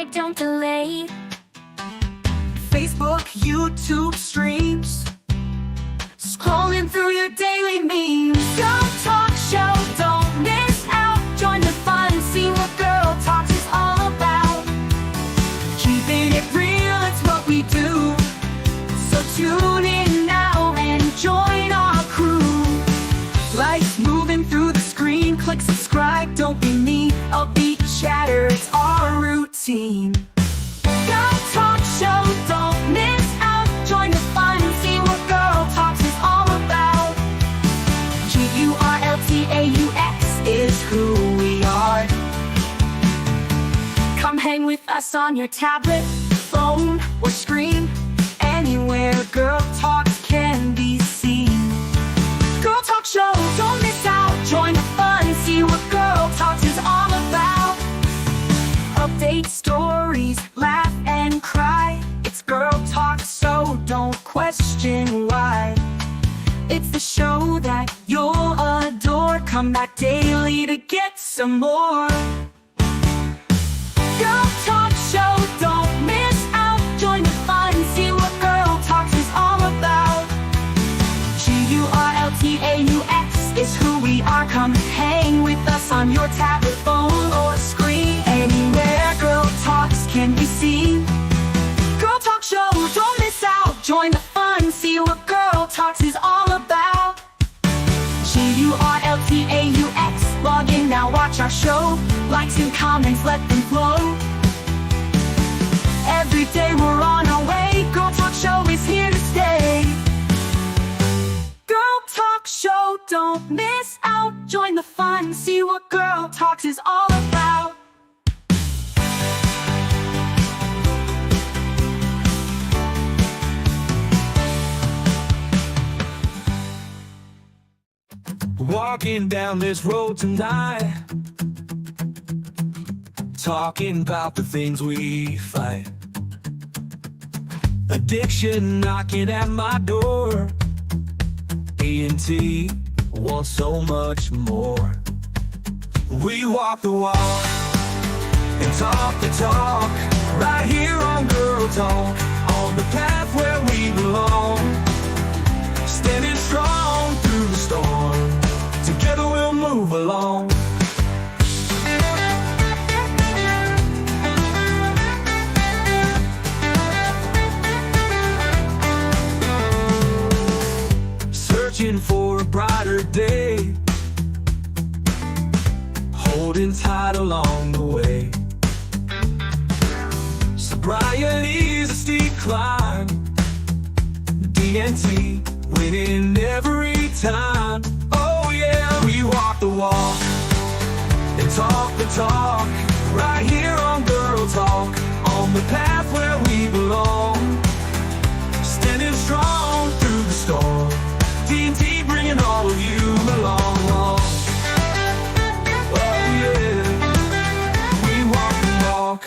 subscribe, don't delay. Facebook, YouTube streams, scrolling through your daily memes. Go Talk Show, don't miss out. Join the fun, see what Girl Talks is all about. Keeping it real, it's what we do. So tune in now and join our crew. Lights moving through the screen, click subscribe, don't be mean. Upbeat chatter, it's our routine. Go Talk Show, don't miss out. Join the fun, see what Girl Talks is all about. GURLTAUX is who we are. Come hang with us on your tablet, phone, or screen. Anywhere Girl Talks can be seen. Girl Talk Show, don't miss out. Join the fun, see what Girl Talks is all about. Update stories, laugh and cry. It's Girl Talk, so don't question why. It's the show that you'll adore. Come back daily to get some more. Girl Talk Show, don't miss out. Join the fun, see what Girl Talks is all about. GURLTAUX is who we are. Come hang with us on your tablet, phone, or screen. Anywhere Girl Talks can be seen. Girl Talk Show, don't miss out. Join the fun, see what Girl Talks is all about. GURLTAUX, log in now, watch our show. Likes and comments, let them flow. Every day we're on our way. Girl Talk Show is here to stay. Girl Talk Show, don't miss out. Join the fun, see what Girl Talks is all about. Walking down this road tonight, talking about the things we fight. Addiction knocking at my door. E&T wants so much more. We walk the walk and talk the talk, right here on Girl Talk, on the path where we belong. Standing strong through the storm, together we'll move along. Searching for a brighter day, holding tight along the way. Sobriety's a steep climb, D&T winning every time. Oh yeah, we walk the walk and talk the talk, right here on Girl Talk, on the path where we belong. Standing strong through the storm, D&T bringing all of you along. Oh yeah, we walk the walk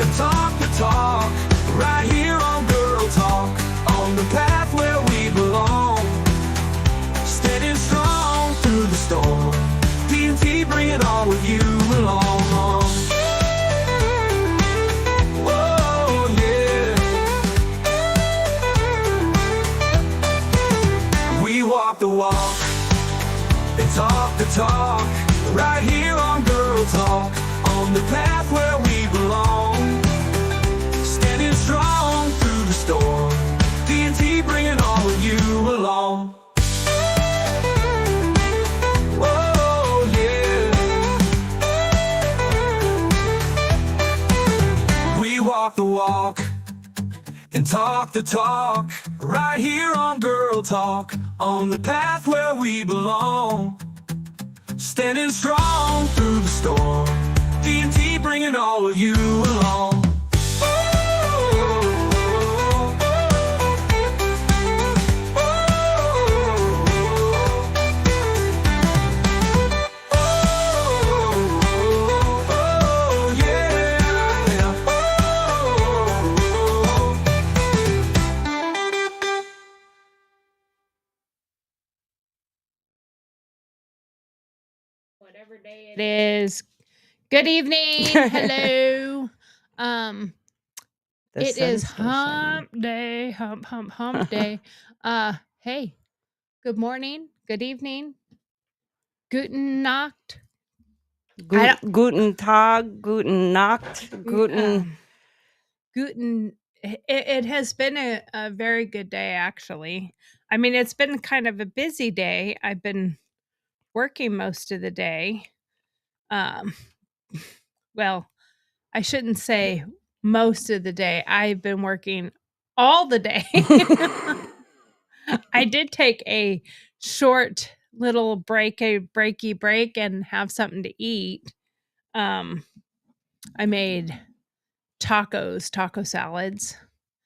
and talk the talk, right here on Girl Talk, on the path where we belong. Standing strong through the storm, D&T bringing all of you along. Oh yeah, we walk the walk and talk the talk, right here on Girl Talk, on the path where we belong. Standing strong through the storm, D&T bringing all of you along. Oh yeah, we walk the walk and talk the talk, right here on Girl Talk, on the path where we belong. Standing strong through the storm, D&T bringing all of you along. Whatever day it is. Good evening. Hello. The It sun is is still shining. hump day, hump day. Hey, good morning, good evening, guten Nacht. I don't, Guten Tag, guten Nacht, guten. Guten. It has been a very good day, actually. I mean, it's been kind of a busy day. I've been working most of the day. Um, well, I shouldn't say most of the day. I've been working all the day. I did take a short little breaky break and have something to eat. I made taco salads.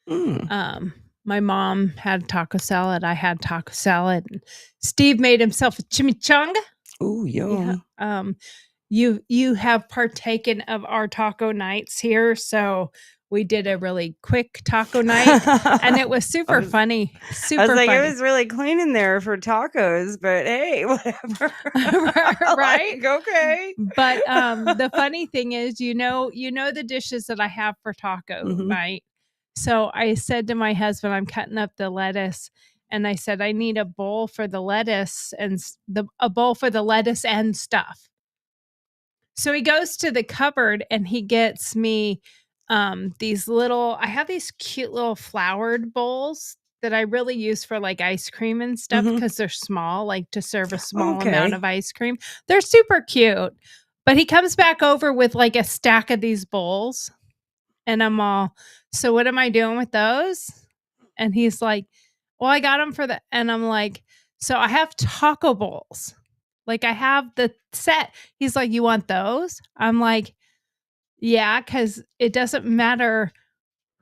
Mm. My mom had taco salad. I had taco salad. And Steve made himself a chimichanga. Ooh, Yeah. yum. You have partaken of our taco nights here, so we did a really quick taco night, and it was super funny. I was Super like, funny. it was really clean in there for tacos, but hey, whatever. Right? Like, okay. But the funny thing is, you know the dishes that I have for taco Mhm. night. So I said to my husband, I'm cutting up the lettuce, and I said I need a bowl for the lettuce and a bowl for the lettuce and stuff. So he goes to the cupboard and he gets me these little, I have these cute little flowered bowls that I really use for like ice cream and stuff Mhm. because they're small, like to serve a small amount Okay. of ice cream. They're super cute. But he comes back over with like a stack of these bowls, and I'm all, so what am I doing with those? And he's like, well, I got them for the, and I'm like, so I have taco bowls. Like I have the set. He's like, you want those? I'm like, yeah, because it doesn't matter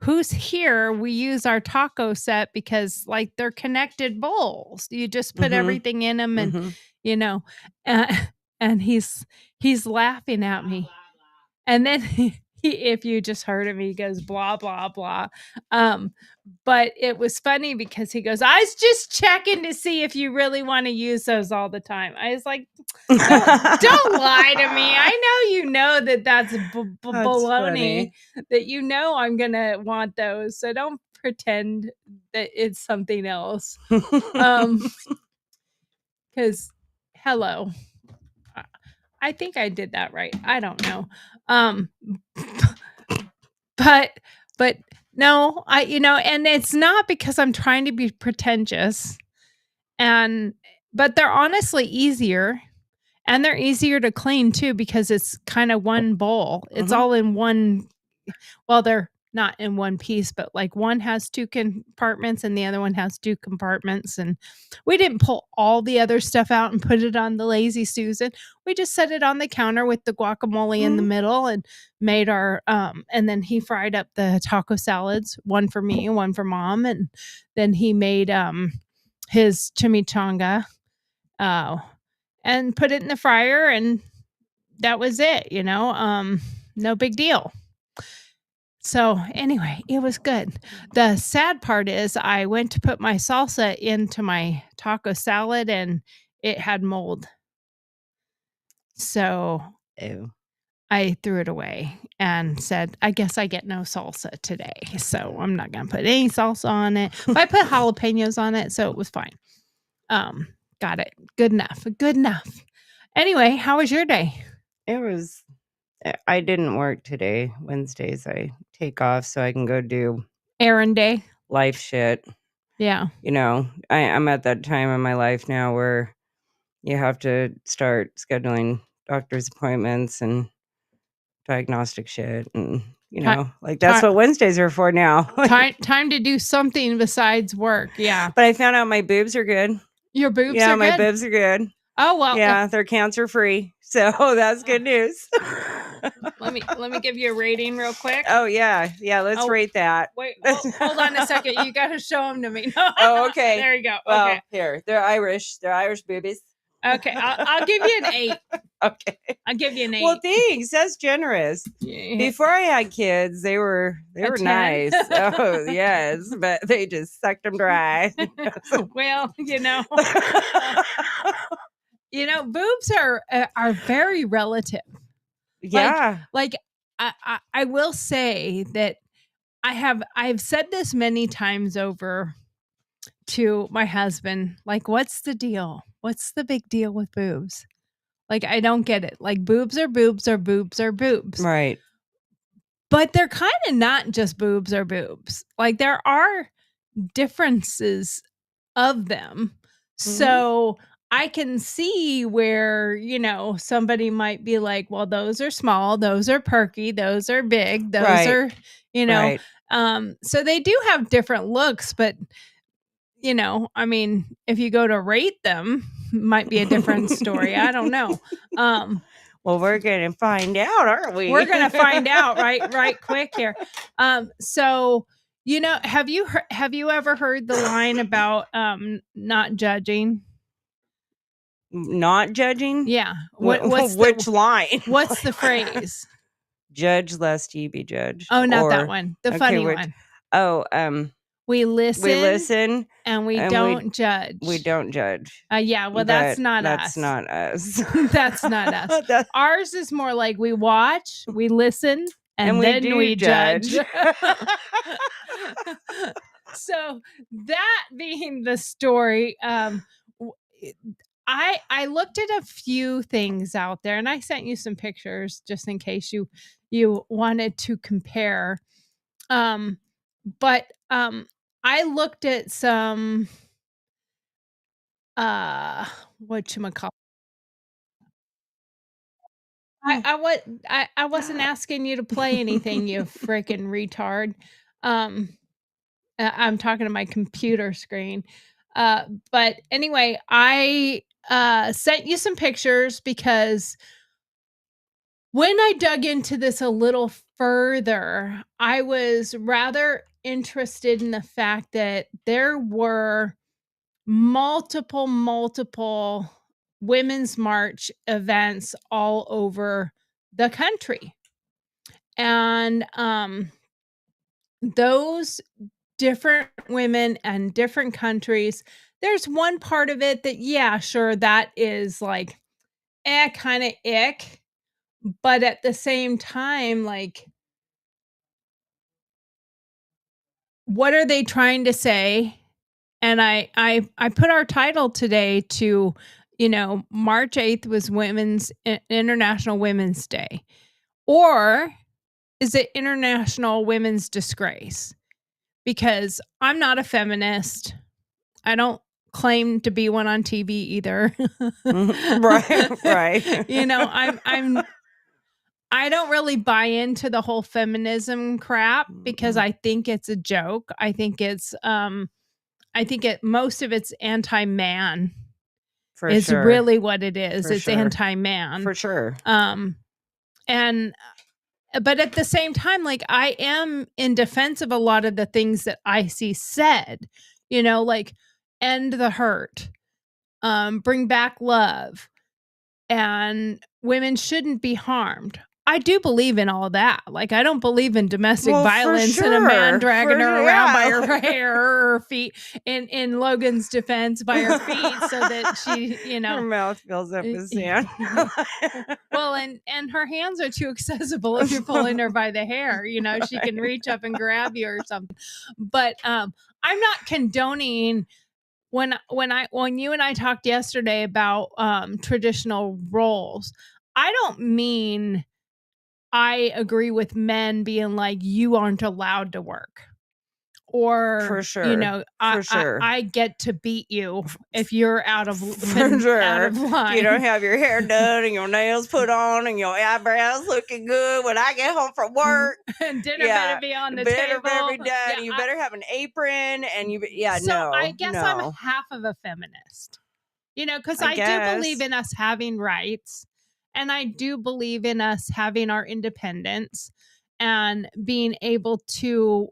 who's here. We use our taco set because like they're connected bowls. You just put Mhm. everything in them, and Mhm. you know, uh, and he's laughing at me. And then if you just heard him, he goes blah blah blah. But it was funny because he goes, I was just checking to see if you really want to use those all the time. I was like, don't lie to me. I know you know that that's That's baloney. funny. That you know I'm gonna want those. So don't pretend that it's something else. Because hello, I think I did that right. I don't know. Um, but no, and it's not because I'm trying to be pretentious, and but they're honestly easier, and they're easier to clean too because it's kind of one bowl. It's Mhm. all in one. Well, they're not in one piece, but like one has two compartments and the other one has two compartments. And we didn't pull all the other stuff out and put it on the Lazy Susan. We just set it on the counter with the guacamole in the Mhm. middle and made our and then he fried up the taco salads, one for me, one for mom, and then he made his chimichanga uh and put it in the fryer, and that was it, no big deal. So anyway, it was good. The sad part is I went to put my salsa into my taco salad and it had mold. So Ew. I threw it away and said, I guess I get no salsa today. So I'm not going to put any salsa on it. But I put jalapenos on it, so it was fine. Got it. Good enough. Good enough. Anyway, how was your day? It was. I didn't work today. Wednesdays I take off so I can go do Errand day? life shit. Yeah. I'm at that time in my life now where you have to start scheduling doctor's appointments and diagnostic shit, and Ti like that's ti what Wednesdays are for now. time to do something besides work. Yeah. But I found out my boobs are good. Your boobs Yeah, are my good? boobs are good. Oh, well, Yeah, they're cancer free. So that's good news. let me give you a rating real quick. Oh yeah. Yeah, let's Oh, rate that. wait, hold on a second. You got to show them to me. Oh, okay. There you go. Well, Okay. here. They're Irish. They're Irish boobies. Okay. I'll give you an 8. Okay. I'll give you an 8. Well, thanks. That's generous. Yeah. Before I had kids, they were A 10? nice. Oh, yes, but they just sucked them dry. Well, boobs are very relative. Yeah. Like I will say that I've said this many times over to my husband, like, "What's the deal? What's the big deal with boobs?" Like, I don't get it. Like, boobs are boobs are boobs are boobs. Right. But they're kinda not just boobs are boobs. Like, there are differences of them. So, I can see where, somebody might be like, "Well, those are small, those are perky, those are big, those Right. are," you know, Right. so they do have different looks, but, I mean, if you go to rate them, might be a different story. I don't know. Well, we're gonna find out, aren't we? We're gonna find out right quick here. So, have you ever heard the line about not judging? Not judging? Yeah. What's Which line? what's the phrase? Judge lest ye be judged. Oh, not that Or one. The okay, funny which one. oh, We we listen listen and we and don't judge. we don't judge. Yeah, well, that's But not that's us. not us. That's not us. That- Ours is more like we watch, we listen, and we then do we judge. judge. So that being the story, w- I looked at a few things out there, and I sent you some pictures just in case you wanted to compare. But I looked at some whatchamacallit. I wasn't asking you to play anything, you freaking retard. Um, I'm talking to my computer screen. But anyway, I sent you some pictures because when I dug into this a little further, I was rather interested in the fact that there were multiple women's march events all over the country. And those different women and different countries, there's one part of it that, yeah, sure, that is like, kind of ick. But at the same time, like, what are they trying to say? And I put our title today to, March 8th was International Women's Day. Or is it International Women's Disgrace? Because I'm not a feminist. I don't claim to be one on TV either. Right. I don't really buy into the whole feminism crap because I think it's a joke. I think most of it's anti-man. For Is sure. really what it is. For It's sure. anti-man. For sure. And but at the same time, like, I am in defense of a lot of the things that I see said, like end the hurt, bring back love, and women shouldn't be harmed. I do believe in all that. Like, I don't believe in domestic violence and a man dragging her around by her hair or her feet. In Logan's defense, by her feet, so that she, Her mouth fills up with sand. Well, and her hands are too accessible if you're pulling her by the hair. She can reach up and grab you or something. But I'm not condoning when you and I talked yesterday about traditional roles. I don't mean I agree with men being like, you aren't allowed to work. Or, For sure. I get to beat you if you're out of sure. out of line. You don't have your hair done and your nails put on and your eyebrows looking good when I get home from work. And dinner better be on the table. Better be done. You better have an apron and So I guess I'm half of a feminist. Because I do believe in us having rights. And I do believe in us having our independence and being able to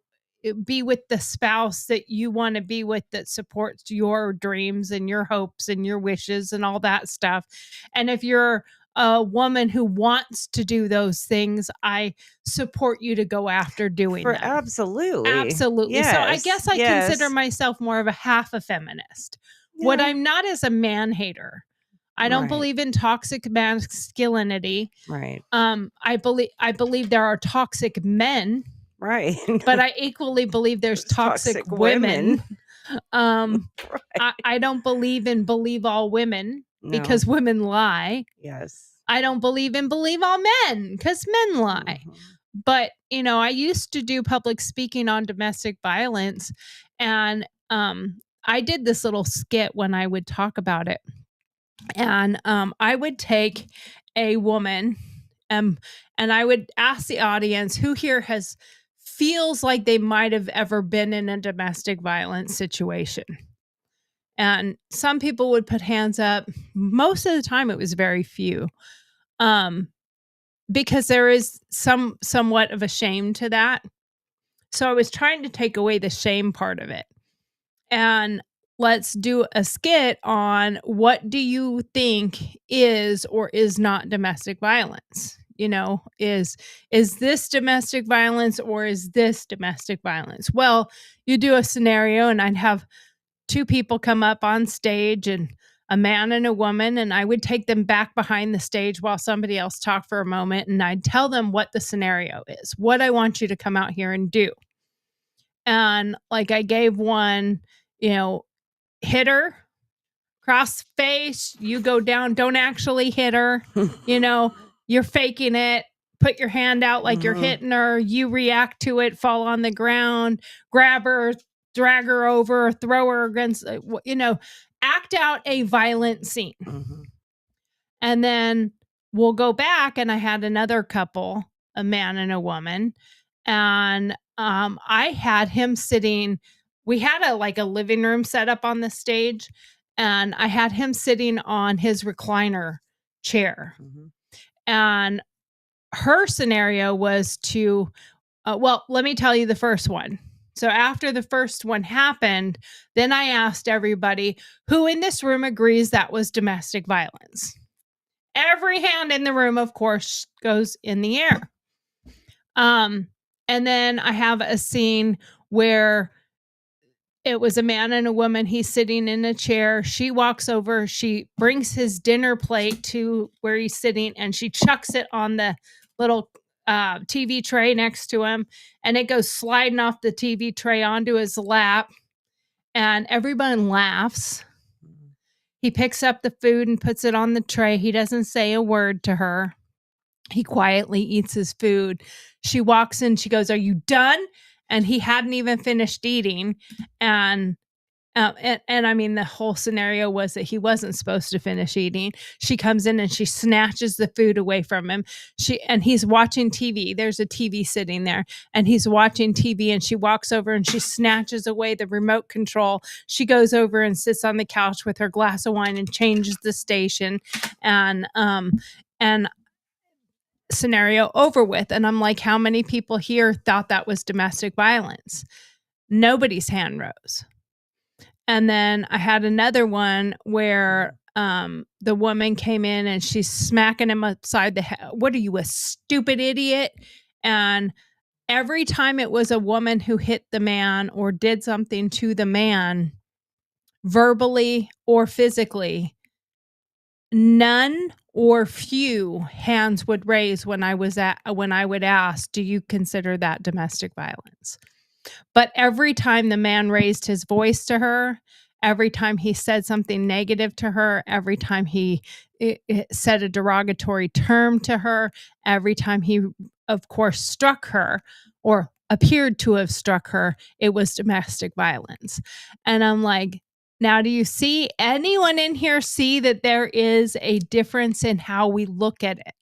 be with the spouse that you want to be with, that supports your dreams and your hopes and your wishes and all that stuff. And if you're a woman who wants to do those things, I support you to go after doing them. Absolutely. Yes. So I guess I consider myself more of a half a feminist. Yeah. What I'm not is a man hater. I don't believe in toxic masculinity. Right. I believe there are toxic men. Right. But I equally believe there's toxic women. Right. I don't believe in believe all women because women lie. Yes. I don't believe in believe all men because men lie. But, you know, I used to do public speaking on domestic violence, and I did this little skit when I would talk about it. And I would take a woman and I would ask the audience who here feels like they might have ever been in a domestic violence situation. And some people would put hands up. Most of the time it was very few. Because there is somewhat of a shame to that. So I was trying to take away the shame part of it. And let's do a skit on what do you think is or is not domestic violence? You know, is this domestic violence or is this domestic violence? Well, you do a scenario and I'd have two people come up on stage, and a man and a woman, and I would take them back behind the stage while somebody else talked for a moment, and I'd tell them what the scenario is, what I want you to come out here and do. And like I gave one, you know, hit her, cross face, you go down, don't actually hit her, you know, you're faking it, put your hand out like you're hitting her, you react to it, fall on the ground, grab her, drag her over, throw her against, you know, act out a violent scene. And then we'll go back, and I had another couple, a man and a woman, and I had him sitting, we had a living room set up on the stage, and I had him sitting on his recliner chair. And her scenario was to, well, let me tell you the first one. So after the first one happened, then I asked everybody who in this room agrees that was domestic violence. Every hand in the room, of course, goes in the air. And then I have a scene where it was a man and a woman. He's sitting in a chair. She walks over. She brings his dinner plate to where he's sitting, and she chucks it on the little TV tray next to him, and it goes sliding off the TV tray onto his lap, and everyone laughs. He picks up the food and puts it on the tray. He doesn't say a word to her. He quietly eats his food. She walks in. She goes, "Are you done?" And he hadn't even finished eating. And I mean, the whole scenario was that he wasn't supposed to finish eating. She comes in and she snatches the food away from him. And he's watching TV. There's a TV sitting there, and he's watching TV, and she walks over and she snatches away the remote control. She goes over and sits on the couch with her glass of wine and changes the station, and scenario over with. And I'm like, how many people here thought that was domestic violence? Nobody's hand rose. And then I had another one where the woman came in and she's smacking him upside the head. "What are you, a stupid idiot?" And every time it was a woman who hit the man or did something to the man, verbally or physically, none or few hands would raise when I would ask, "Do you consider that domestic violence?" But every time the man raised his voice to her, every time he said something negative to her, every time he said a derogatory term to her, every time he, of course, struck her or appeared to have struck her, it was domestic violence. And I'm like, now, do you see anyone in here see that there is a difference in how we look at it?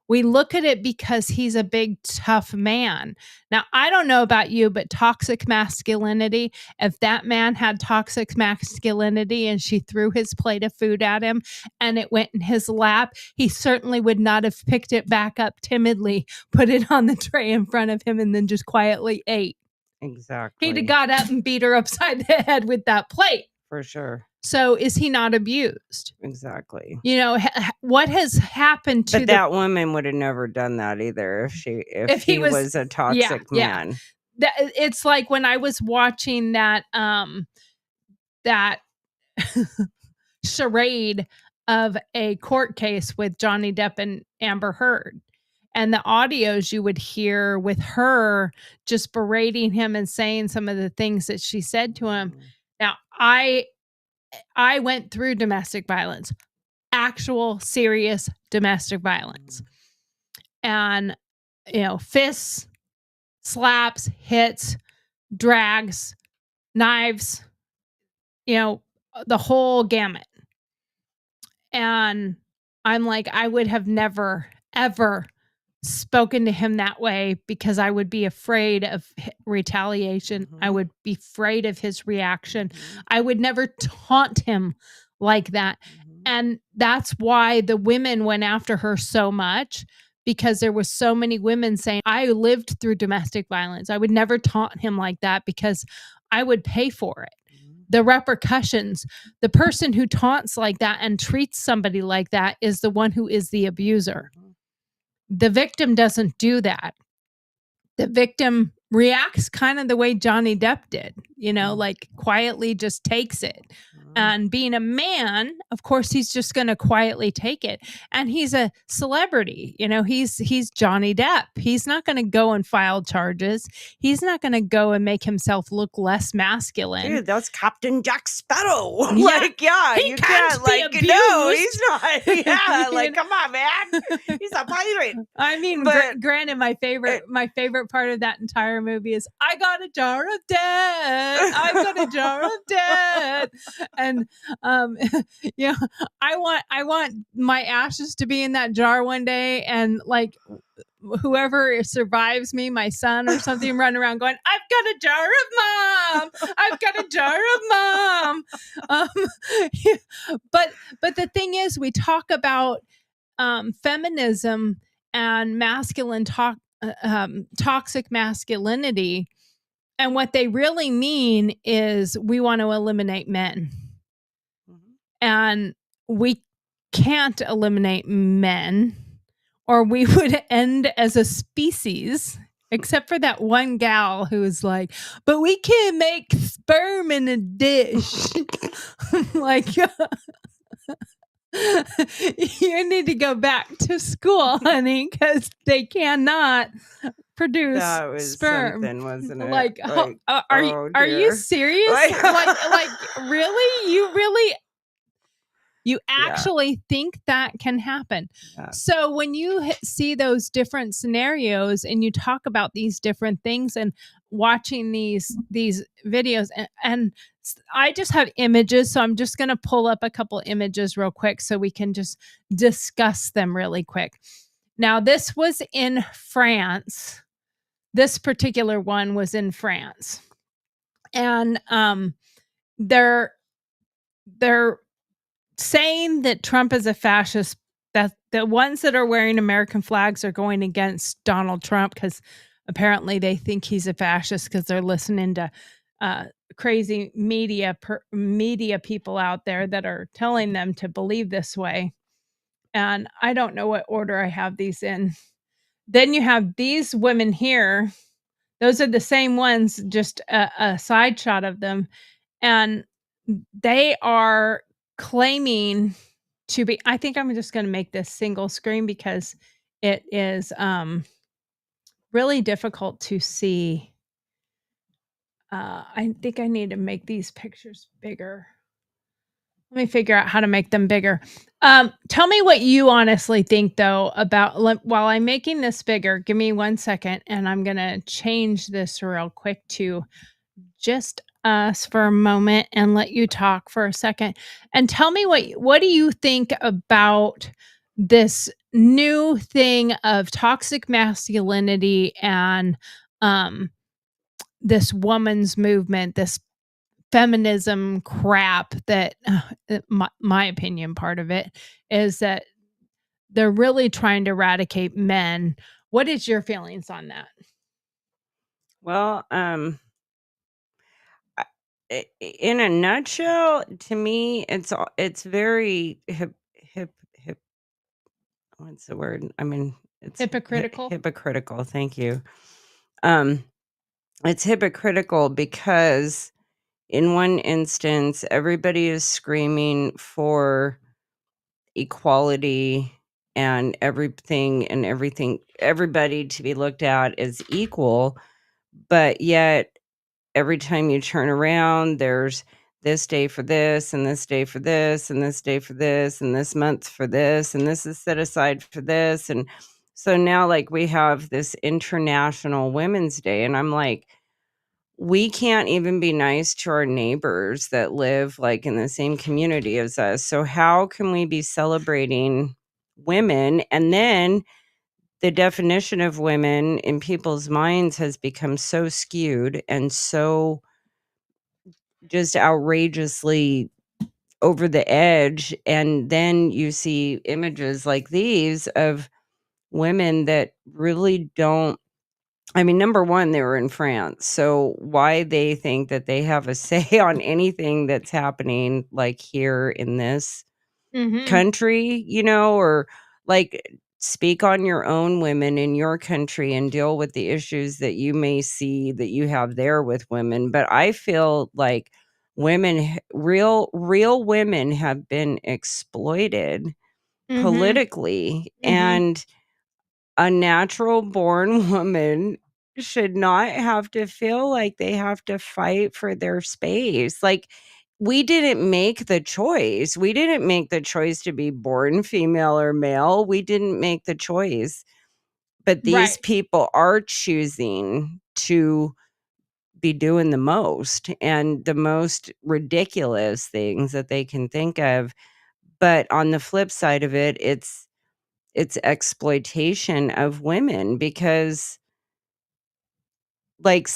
We look at it because he's a big, tough man. Now, I don't know about you, but toxic masculinity, if that man had toxic masculinity and she threw his plate of food at him and it went in his lap, he certainly would not have picked it back up timidly, put it on the tray in front of him, and then just quietly ate. Exactly. He'd have got up and beat her upside the head with that plate. For sure. So is he not abused? Exactly. You know, what has happened to that woman would have never done that either if he was a toxic man. Yeah. It's like when I was watching that charade of a court case with Johnny Depp and Amber Heard. And the audios you would hear with her just berating him and saying some of the things that she said to him. Now, I went through domestic violence, actual serious domestic violence. And, fists, slaps, hits, drags, knives, the whole gamut. And I'm like, I would have never, ever spoken to him that way because I would be afraid of retaliation. I would be afraid of his reaction. I would never taunt him like that. And that's why the women went after her so much, because there was so many women saying, I lived through domestic violence. I would never taunt him like that because I would pay for it. The repercussions, the person who taunts like that and treats somebody like that is the one who is the abuser. The victim doesn't do that. The victim reacts kind of the way Johnny Depp did, like quietly just takes it. And being a man, of course, he's just going to quietly take it. And he's a celebrity. He's Johnny Depp. He's not going to go and file charges. He's not going to go and make himself look less masculine. Dude, that's Captain Jack Sparrow. Yeah. You can't be abused. No, he's not. Yeah, come on, man. He's a pirate. I mean, granted, my favorite part of that entire movie is, I got a jar of death. I've got a jar of death. And I want my ashes to be in that jar one day, and like whoever survives me, my son or something, run around going, I've got a jar of mom. I've got a jar of mom. But the thing is, we talk about feminism and masculine toxic masculinity. And what they really mean is we want to eliminate men. And we can't eliminate men, or we would end as a species, except for that one gal who was like, but we can make sperm in a dish. Like, you need to go back to school, honey, because they cannot produce that was sperm. Something, wasn't it? Like, are you serious? like really? You actually think that can happen? Yeah. So when you see those different scenarios and you talk about these different things and watching these videos, and I just have images, so I'm just going to pull up a couple images real quick so we can just discuss them really quick. Now, this was in France. This particular one was in France. And they're saying that Trump is a fascist, that the ones that are wearing American flags are going against Donald Trump because apparently they think he's a fascist because they're listening to crazy media people out there that are telling them to believe this way. And I don't know what order I have these in. Then you have these women here. Those are the same ones, just a side shot of them. And they are claiming to be, I think I'm just going to make this single screen because it is really difficult to see. I think I need to make these pictures bigger. Let me figure out how to make them bigger. Tell me what you honestly think, though, about, while I'm making this bigger, give me 1 second, and I'm going to change this real quick to just us for a moment and let you talk for a second. And tell me what do you think about this new thing of toxic masculinity and this woman's movement, this feminism crap that my opinion, part of it is that they're really trying to eradicate men. What is your feelings on that? Well, in a nutshell, to me, it's very what's the word? I mean, it's hypocritical. Hypocritical. Thank you. It's hypocritical because in one instance, everybody is screaming for equality and everybody to be looked at as equal, but yet every time you turn around, there's this day for this, and this day for this, and this day for this, and this month for this, and this is set aside for this. And so now, like, we have this International Women's Day, and I'm like, we can't even be nice to our neighbors that live like in the same community as us. So how can we be celebrating women? And then the definition of women in people's minds has become so skewed and so just outrageously over the edge. And then you see images like these of women that really don't. I mean, number one, they were in France. So why they think that they have a say on anything that's happening like here in this country, or like speak on your own women in your country and deal with the issues that you may see that you have there with women. But I feel like real women have been exploited politically, and a natural born woman should not have to feel like they have to fight for their space. Like, we didn't make the choice. We didn't make the choice to be born female or male. We didn't make the choice. But these people are choosing to be doing the most and the most ridiculous things that they can think of. But on the flip side of it, it's exploitation of women because like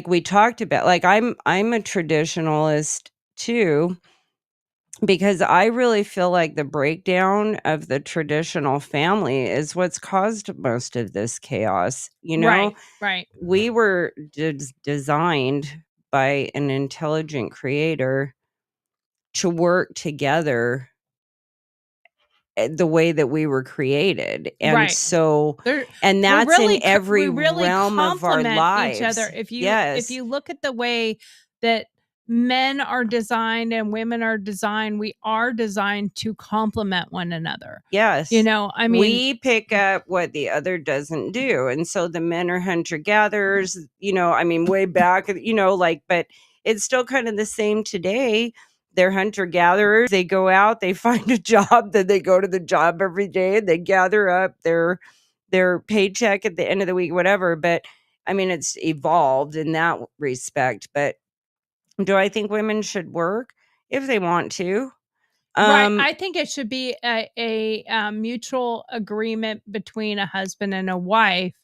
we talked about, like I'm a traditionalist too, because I really feel like the breakdown of the traditional family is what's caused most of this chaos. Right. We were designed by an intelligent creator to work together the way that we were created. And so, and that's in every realm of our lives. Each other. If Yes. you look at the way that men are designed and women are designed, we are designed to complement one another. Yes. I mean, we pick up what the other doesn't do. And so the men are hunter gatherers, I mean, way back, but it's still kind of the same today. They're hunter gatherers. They go out, they find a job, then they go to the job every day, and they gather up their paycheck at the end of the week, whatever. But I mean, it's evolved in that respect. But do I think women should work if they want to? Right. I think it should be a mutual agreement between a husband and a wife,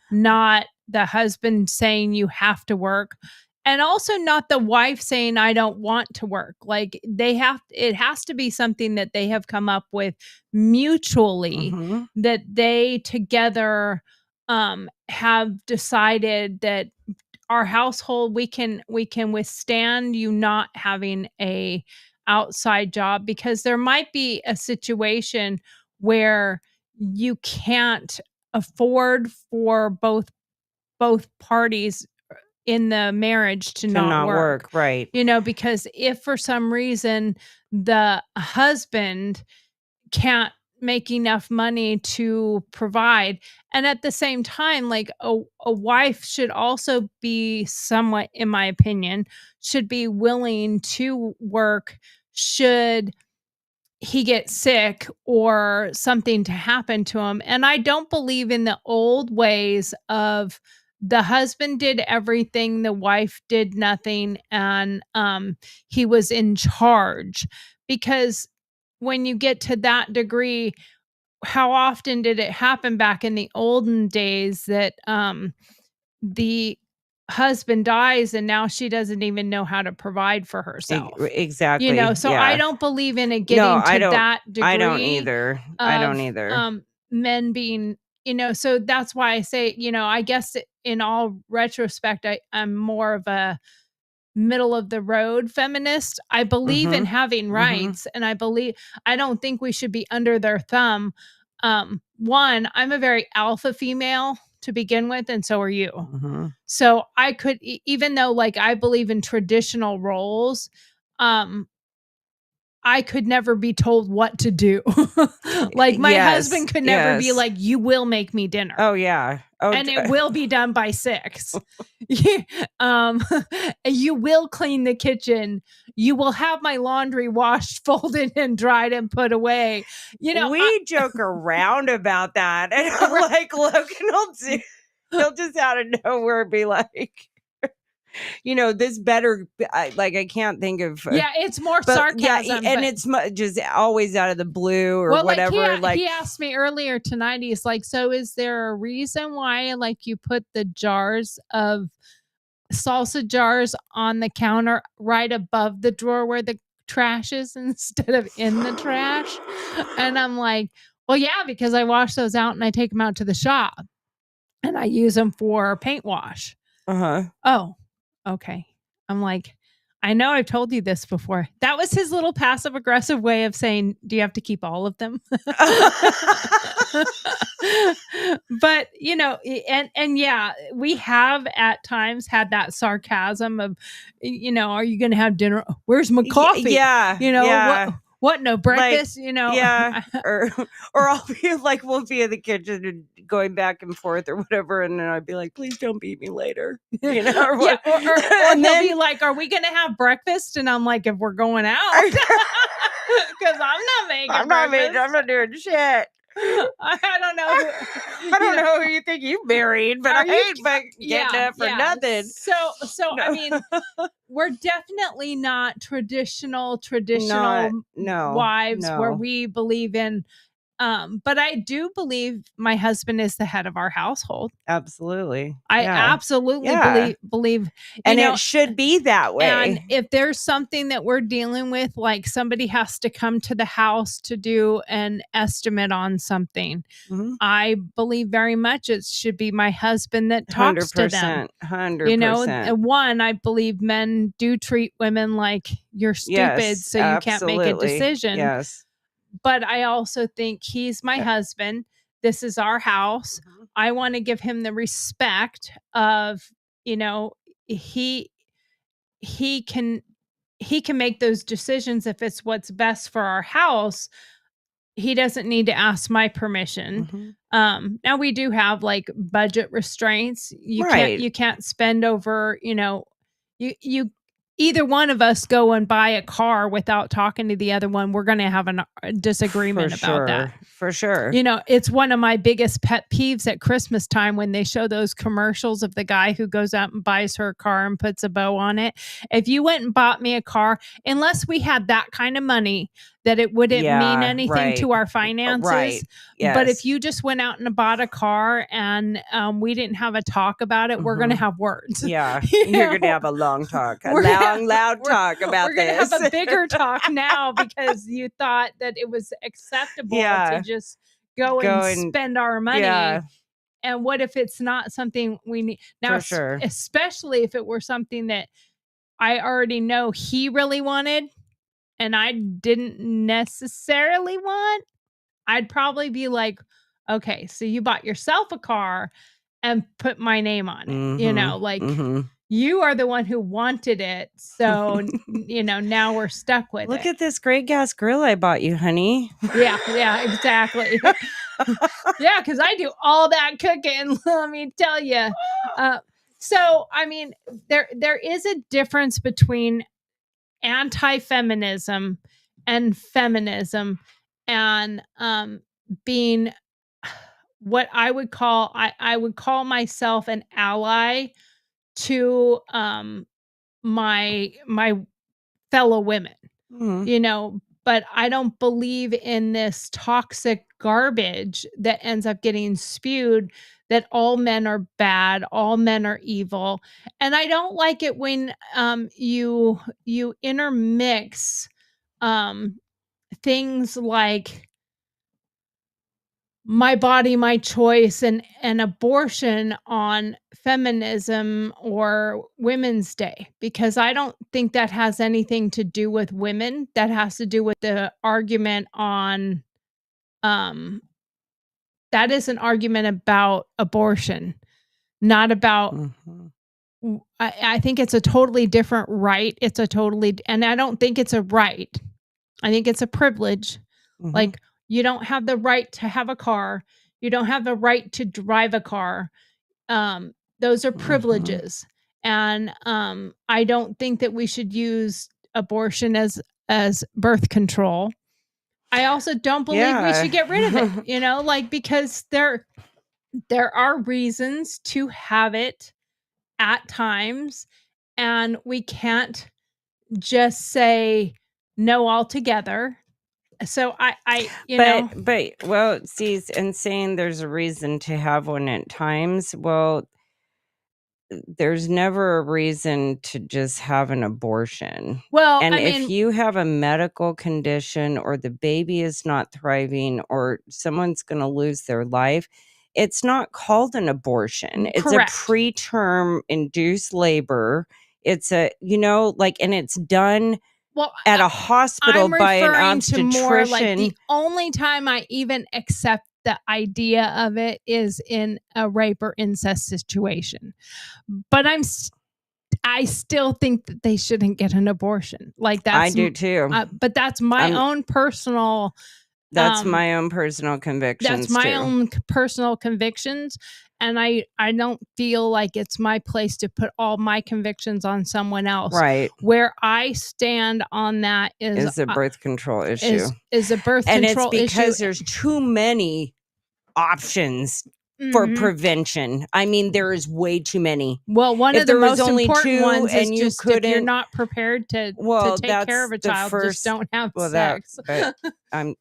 not the husband saying you have to work. And also not the wife saying I don't want to work. Like it has to be something that they have come up with mutually, that they together have decided that our household, we can withstand you not having a outside job, because there might be a situation where you can't afford for both parties in the marriage to not work. Right. Because if for some reason the husband can't make enough money to provide, and at the same time, like a wife should also be somewhat, in my opinion, should be willing to work should he get sick or something to happen to him. And I don't believe in the old ways of the husband did everything, the wife did nothing, and he was in charge. Because when you get to that degree, how often did it happen back in the olden days that the husband dies and now she doesn't even know how to provide for herself? Exactly. So yeah. I don't believe in it getting to that degree. I don't either. I don't either. Men being, so that's why I say, I guess in all retrospect, I'm more of a middle of the road feminist. I believe in having rights, and I don't think we should be under their thumb. One, I'm a very alpha female to begin with, and so are you. So I could, even though like I believe in traditional roles, I could never be told what to do. Like my husband could never be like, you will make me dinner. Oh yeah. Oh, and it will be done by 6. You will clean the kitchen. You will have my laundry washed, folded, and dried and put away. We joke around about that, and like Logan he'll just out of nowhere be like, this better, I can't think of. Yeah, it's more sarcasm. Yeah, and it's just always out of the blue or whatever. He asked me earlier tonight, he's like, so is there a reason why you put the jars of salsa jars on the counter right above the drawer where the trash is instead of in the trash? And I'm like, well, yeah, because I wash those out and I take them out to the shop and I use them for paint wash. Oh, okay. I'm like, I know I've told you this before. That was his little passive aggressive way of saying, do you have to keep all of them? But, and yeah, we have at times had that sarcasm of, are you going to have dinner? Where's my coffee? Yeah. What? No breakfast, Yeah. or I'll be like, we'll be in the kitchen and going back and forth or whatever. And then I'd be like, please don't beat me later. Or yeah, or he'll be like, are we going to have breakfast? And I'm like, if we're going out, because I'm not making breakfast. I'm not doing shit. I don't know. I don't know who you think you married, but I ain't getting that for nothing. So no. I mean, we're definitely not traditional wives where we believe in. But I do believe my husband is the head of our household. Absolutely. I absolutely believe. And it should be that way. And if there's something that we're dealing with, like somebody has to come to the house to do an estimate on something, I believe very much it should be my husband that talks to them. 100%. One, I believe men do treat women like you're stupid, so you can't make a decision. Yes. But I also think he's my husband. This is our house. I want to give him the respect of, he can make those decisions if it's what's best for our house. He doesn't need to ask my permission. Now we do have like budget restraints. You can't spend over, you either one of us go and buy a car without talking to the other one, we're going to have a disagreement about that. For sure. It's one of my biggest pet peeves at Christmas time when they show those commercials of the guy who goes out and buys her a car and puts a bow on it. If you went and bought me a car, unless we had that kind of money, that it wouldn't mean anything to our finances. Right. Yes. But if you just went out and bought a car and we didn't have a talk about it, we're going to have words. Yeah. You're going to have a long talk, loud talk about this. We're going to have a bigger talk now because you thought that it was acceptable to just go and spend our money. Yeah. And what if it's not something we need? Now, especially if it were something that I already know he really wanted and I didn't necessarily want, I'd probably be like, okay, so you bought yourself a car and put my name on it. You are the one who wanted it. So, now we're stuck with it. Look at this great gas grill I bought you, honey. Yeah, exactly. Yeah, because I do all that cooking, let me tell you. So, I mean, there is a difference between anti-feminism and feminism and being what I would call myself an ally to my fellow women. But I don't believe in this toxic garbage that ends up getting spewed that all men are bad, all men are evil. And I don't like it when you intermix things like my body, my choice, and abortion on feminism or Women's Day, because I don't think that has anything to do with women. That has to do with the argument on, that is an argument about abortion, not about, I think it's a totally different right. And I don't think it's a right. I think it's a privilege. Like, you don't have the right to have a car. You don't have the right to drive a car. Those are privileges. And I don't think that we should use abortion as birth control. I also don't believe we should get rid of it, like, because there are reasons to have it at times, and we can't just say no altogether. So but well, see, and saying there's a reason to have one at times, well, there's never a reason to just have an abortion. Well, and I if mean, you have a medical condition or the baby is not thriving or someone's going to lose their life, it's not called an abortion. It's a correct. preterm induced labor. It's a, and it's done Well, at a hospital I'm by an referring to more like obstetrician. the only time I even accept the idea of it is in a rape or incest situation. But I still think that they shouldn't get an abortion. Like, I do too. But that's my own personal. That's my own personal convictions. That's my own personal convictions. And I don't feel like it's my place to put all my convictions on someone else. Right. Where I stand on that is a birth control issue. Is a birth and control issue. And it's because there's too many options for prevention. I mean, there is way too many. Well, one of the most important ones is just if you're not prepared to take care of a child, just don't have sex. But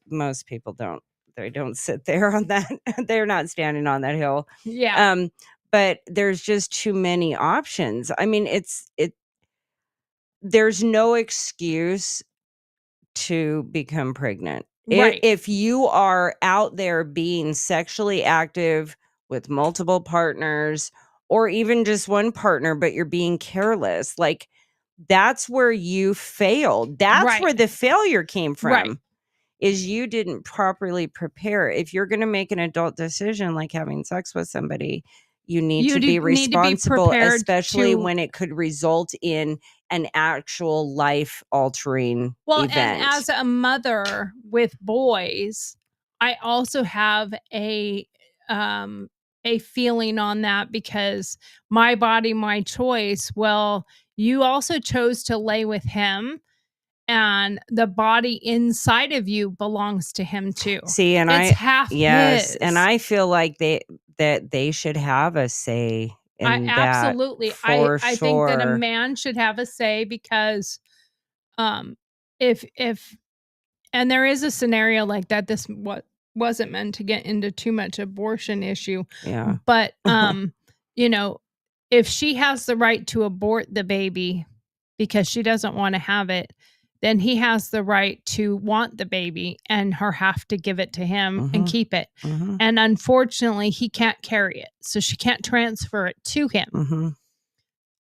most people don't. They don't sit there on that. They're not standing on that hill. Yeah. But there's just too many options. I mean, there's no excuse to become pregnant. Right. If you are out there being sexually active with multiple partners or even just one partner, but you're being careless, like, that's where you failed. That's where the failure came from. Right. Is you didn't properly prepare. If you're going to make an adult decision like having sex with somebody, you need to be responsible, especially when it could result in an actual life-altering event. And as a mother with boys, I also have a feeling on that, because my body, my choice. Well, you also chose to lay with him, and the body inside of you belongs to him too. See, and it's half his. And I feel like they should have a say in that. Absolutely. I think that a man should have a say, because if and there is a scenario like that. This wasn't meant to get into too much abortion issue. Yeah. But if she has the right to abort the baby because she doesn't want to have it, then he has the right to want the baby and her have to give it to him and keep it. And unfortunately, he can't carry it. So she can't transfer it to him.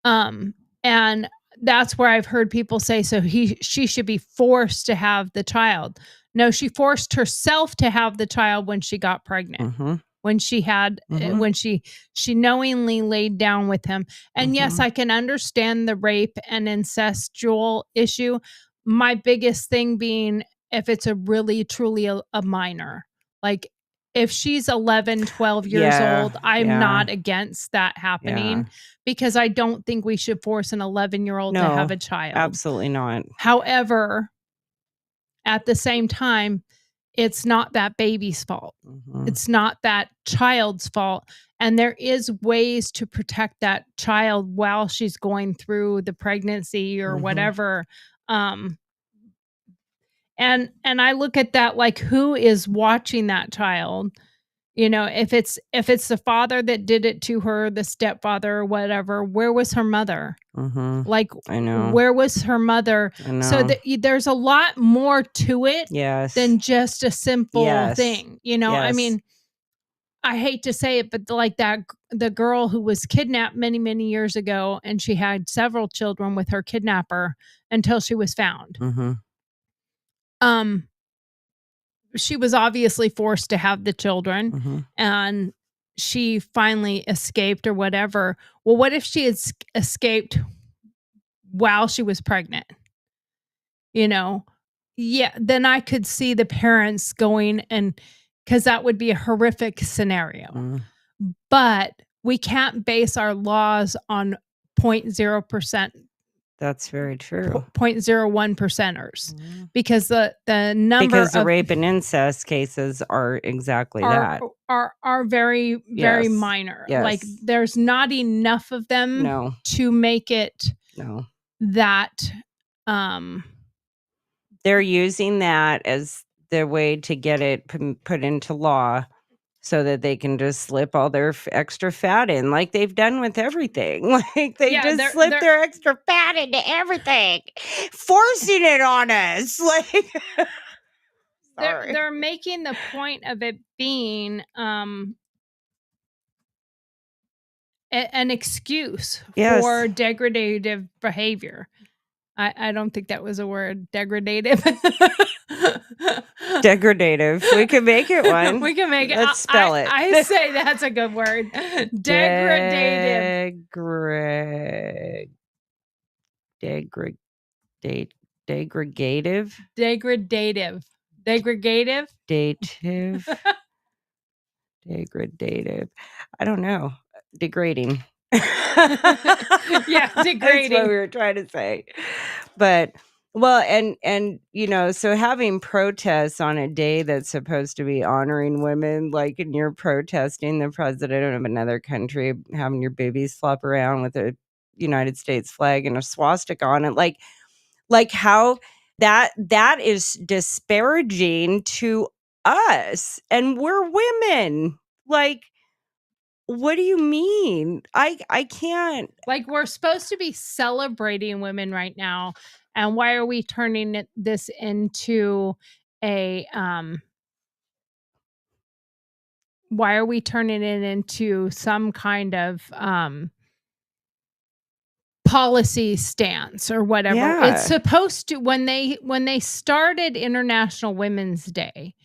And that's where I've heard people say, so she should be forced to have the child. No, she forced herself to have the child when she got pregnant. When she had, when she knowingly laid down with him. And yes, I can understand the rape and incestual issue. My biggest thing being if it's a really, truly a minor. Like, if she's 11, 12 years old, I'm not against that happening, because I don't think we should force an 11-year-old to have a child. Absolutely not. However, at the same time, it's not that baby's fault. It's not that child's fault. And there is ways to protect that child while she's going through the pregnancy or whatever. And I look at that like, who is watching that child? If it's the father that did it to her, the stepfather or whatever, where was her mother? Like, I know. Where was her mother? I know. So there's a lot more to it than just a simple thing. I mean, I hate to say it, but like the girl who was kidnapped many, many years ago, and she had several children with her kidnapper until she was found. She was obviously forced to have the children, and she finally escaped or whatever. Well, what if she had escaped while she was pregnant? Yeah, then I could see the parents going, and because that would be a horrific scenario. But we can't base our laws on 0.0%. That's very true. 0.01 percenters, because the number because the of rape and incest cases are exactly that. Are very, very minor. Yes. Like there's not enough of them to make it that they're using that as their way to get it put into law so that they can just slip all their extra fat in, like they've done with everything. Like they just slip their extra fat into everything, forcing it on us. Like they're making the point of it being an excuse for degradative behavior. I don't think that was a word, degradative. Degradative. We can make it one. We can make it. Let's spell it. I say that's a good word. Degradative. Degradative. Degradative. Degradative. Degradative. I don't know. Degrading. Yeah, degrading. That's what we were trying to say. But well, and you know, so having protests on a day that's supposed to be honoring women, like, and you're protesting the president of another country, having your babies flop around with a United States flag and a swastika on it, like how that is disparaging to us, and we're women. Like, what do you mean? I can't. Like, we're supposed to be celebrating women right now, and why are we turning this into a why are we turning it into some kind of policy stance or whatever? Yeah. It's supposed to, when they started International Women's Day,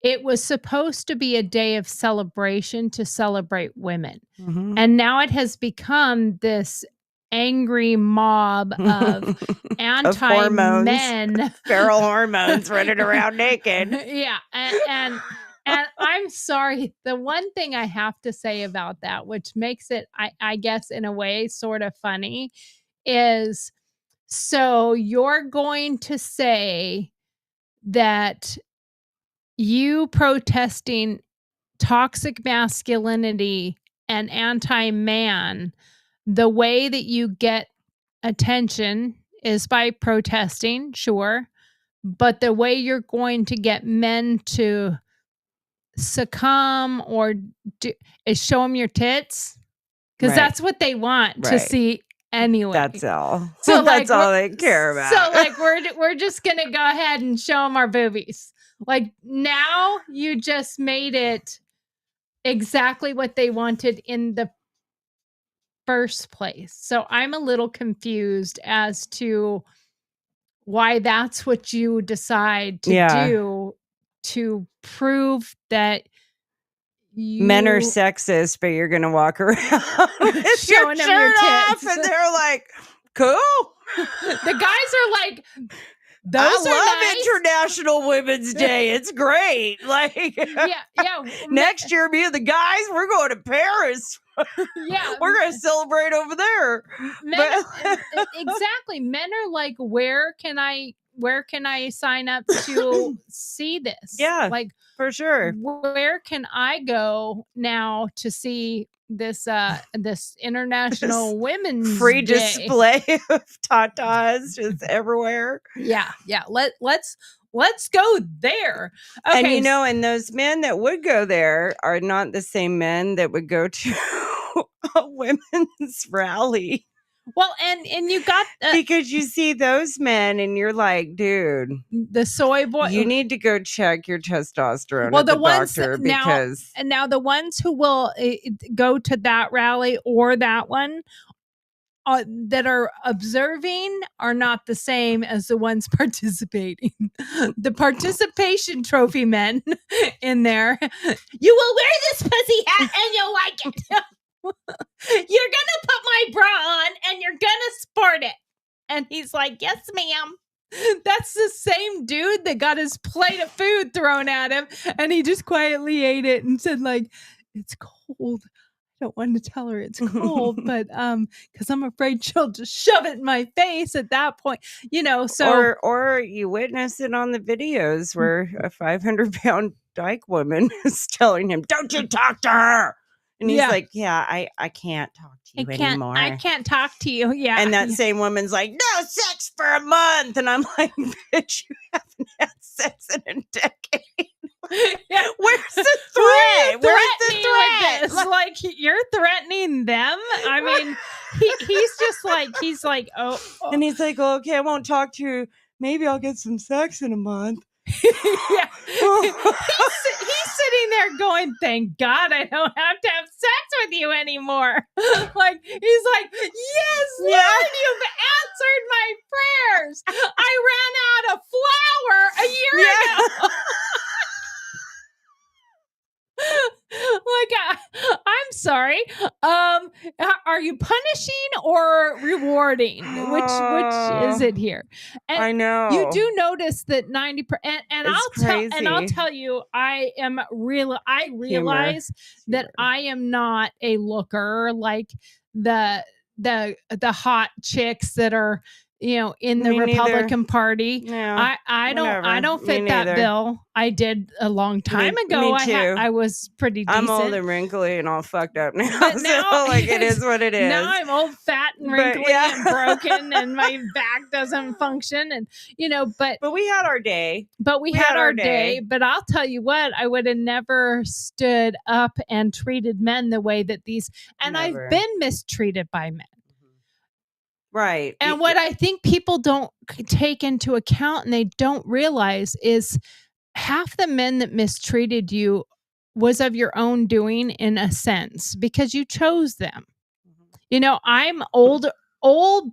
it was supposed to be a day of celebration to celebrate women. And now it has become this angry mob of anti-men, feral hormones running around naked. Yeah. And I'm sorry, the one thing I have to say about that, which makes it, I guess, in a way sort of funny, is, so you're going to say that you protesting toxic masculinity and anti-man, the way that you get attention is by protesting, sure, but the way you're going to get men to succumb or is show them your tits, because that's what they want to see anyway. That's all. So that's all they care about. So like we're just gonna go ahead and show them our boobies. Like, now you just made it exactly what they wanted in the first place. So I'm a little confused as to why that's what you decide to do to prove that men are sexist, but you're gonna walk around showing them your tits, and they're like, cool. The guys are like, those I are love nice. International Women's Day. It's great. Like, yeah. Next year, me and the guys, we're going to Paris. Yeah, we're going to celebrate over there. Exactly. Men are like, where can I sign up to see this? Yeah, like, for sure. Where can I go now to see this this International Women's free Day display of tatas just everywhere? Yeah. Let's go there. Okay. And you know, and those men that would go there are not the same men that would go to a women's rally. Well, and you got because you see those men and you're like, dude, the soy boy, you need to go check your testosterone at the doctor, because now the ones who will go to that rally or that one that are observing are not the same as the ones participating. The participation trophy men in there, you will wear this pussy hat and you'll like it. You're gonna put my bra on and you're gonna sport it. And he's like, yes, ma'am. That's the same dude that got his plate of food thrown at him, and he just quietly ate it and said, like, it's cold. I don't want to tell her it's cold, but because I'm afraid she'll just shove it in my face at that point, so or you witness it on the videos where a 500-pound dyke woman is telling him, "Don't you talk to her." And he's like, "Yeah, I can't talk to you anymore. I can't talk to you." Yeah. And that same woman's like, "No sex for a month." And I'm like, "Bitch, you haven't had sex in a decade." Yeah. Where's the threat? Where's the threat? Like, you're threatening them? I mean, he's like, oh. And he's like, "Oh, okay, I won't talk to you. Maybe I'll get some sex in a month." Yeah. He's sitting there going, "Thank God I don't have to have sex with you anymore." Like, he's like, "Yes, Lord, you've answered my prayers. I ran out of flour a year ago." Like, I'm sorry. Are you punishing or rewarding? Which is it here? And I know you do notice that 90%. And I'll tell you, I realize that I am not a looker like the hot chicks that are, in the Republican Party. Yeah, I don't fit that bill. I did a long time ago. Me too. I was pretty decent. I'm old and wrinkly and all fucked up now. But now, so, like, it is what it is. Now I'm old, fat, and wrinkly and broken, and my back doesn't function. And but we had our day. But we had our day. But I'll tell you what, I would have never stood up and treated men the way that these. And I've been mistreated by men. Right. And what I think people don't take into account and they don't realize is half the men that mistreated you was of your own doing, in a sense, because you chose them. I'm old,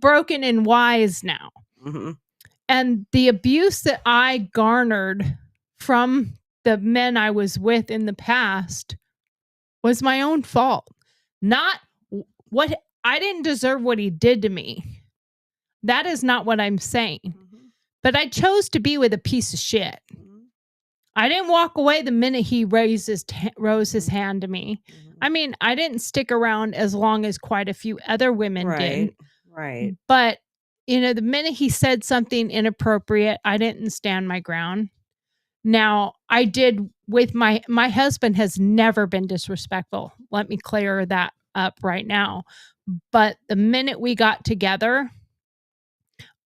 broken, and wise now. Mm-hmm. And the abuse that I garnered from the men I was with in the past was my own fault. Not what I didn't deserve what he did to me. That is not what I'm saying. Mm-hmm. But I chose to be with a piece of shit. Mm-hmm. I didn't walk away the minute he rose his hand to me. Mm-hmm. I mean, I didn't stick around as long as quite a few other women did. Right. But, the minute he said something inappropriate, I didn't stand my ground. Now, I did with my husband has never been disrespectful. Let me clear that up right now. But the minute we got together,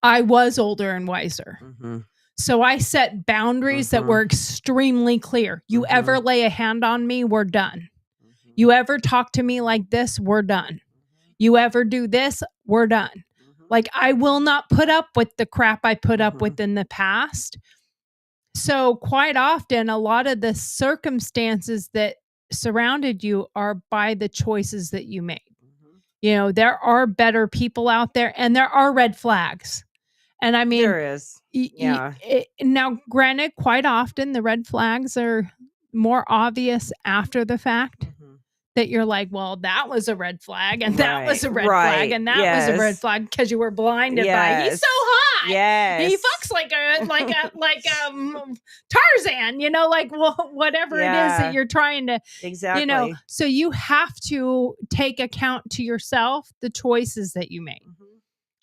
I was older and wiser. Mm-hmm. So I set boundaries that were extremely clear. You ever lay a hand on me, we're done. Mm-hmm. You ever talk to me like this, we're done. You ever do this, we're done. Mm-hmm. Like, I will not put up with the crap I put up with in the past. So quite often, a lot of the circumstances that surrounded you are by the choices that you made. Mm-hmm. There are better people out there, and there are red flags. And I mean, there is. Yeah. Now, granted, quite often the red flags are more obvious after the fact, that you're like, well, that was a red flag, and that was a red flag, and that was a red flag because you were blinded by he's so hot. Yes. He fucks like Tarzan, like whatever it is that you're trying to exactly. So you have to take account to yourself the choices that you make. Mm-hmm.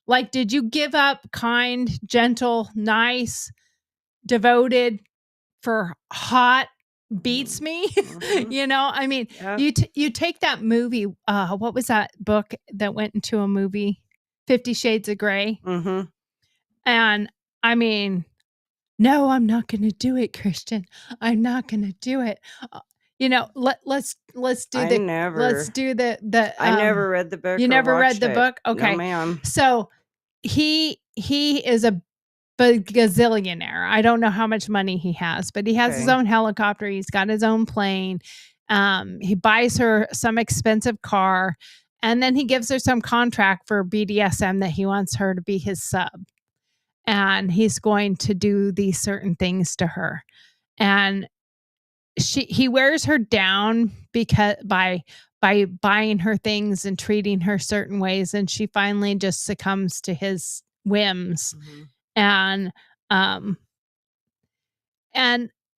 Like, did you give up kind, gentle, nice, devoted for hot beats me? Mm-hmm. I mean, you take that movie. What was that book that went into a movie? 50 Shades of Grey. Mm-hmm. And I mean, no, I'm not going to do it, Christian. I'm not going to do it. Let's do I never read the book. You never read the book? Okay. No, ma'am. So he is a gazillionaire. I don't know how much money he has, but he has his own helicopter. He's got his own plane. He buys her some expensive car, and then he gives her some contract for BDSM that he wants her to be his sub. And he's going to do these certain things to her. And he wears her down because by buying her things and treating her certain ways, and she finally just succumbs to his whims. Mm-hmm. And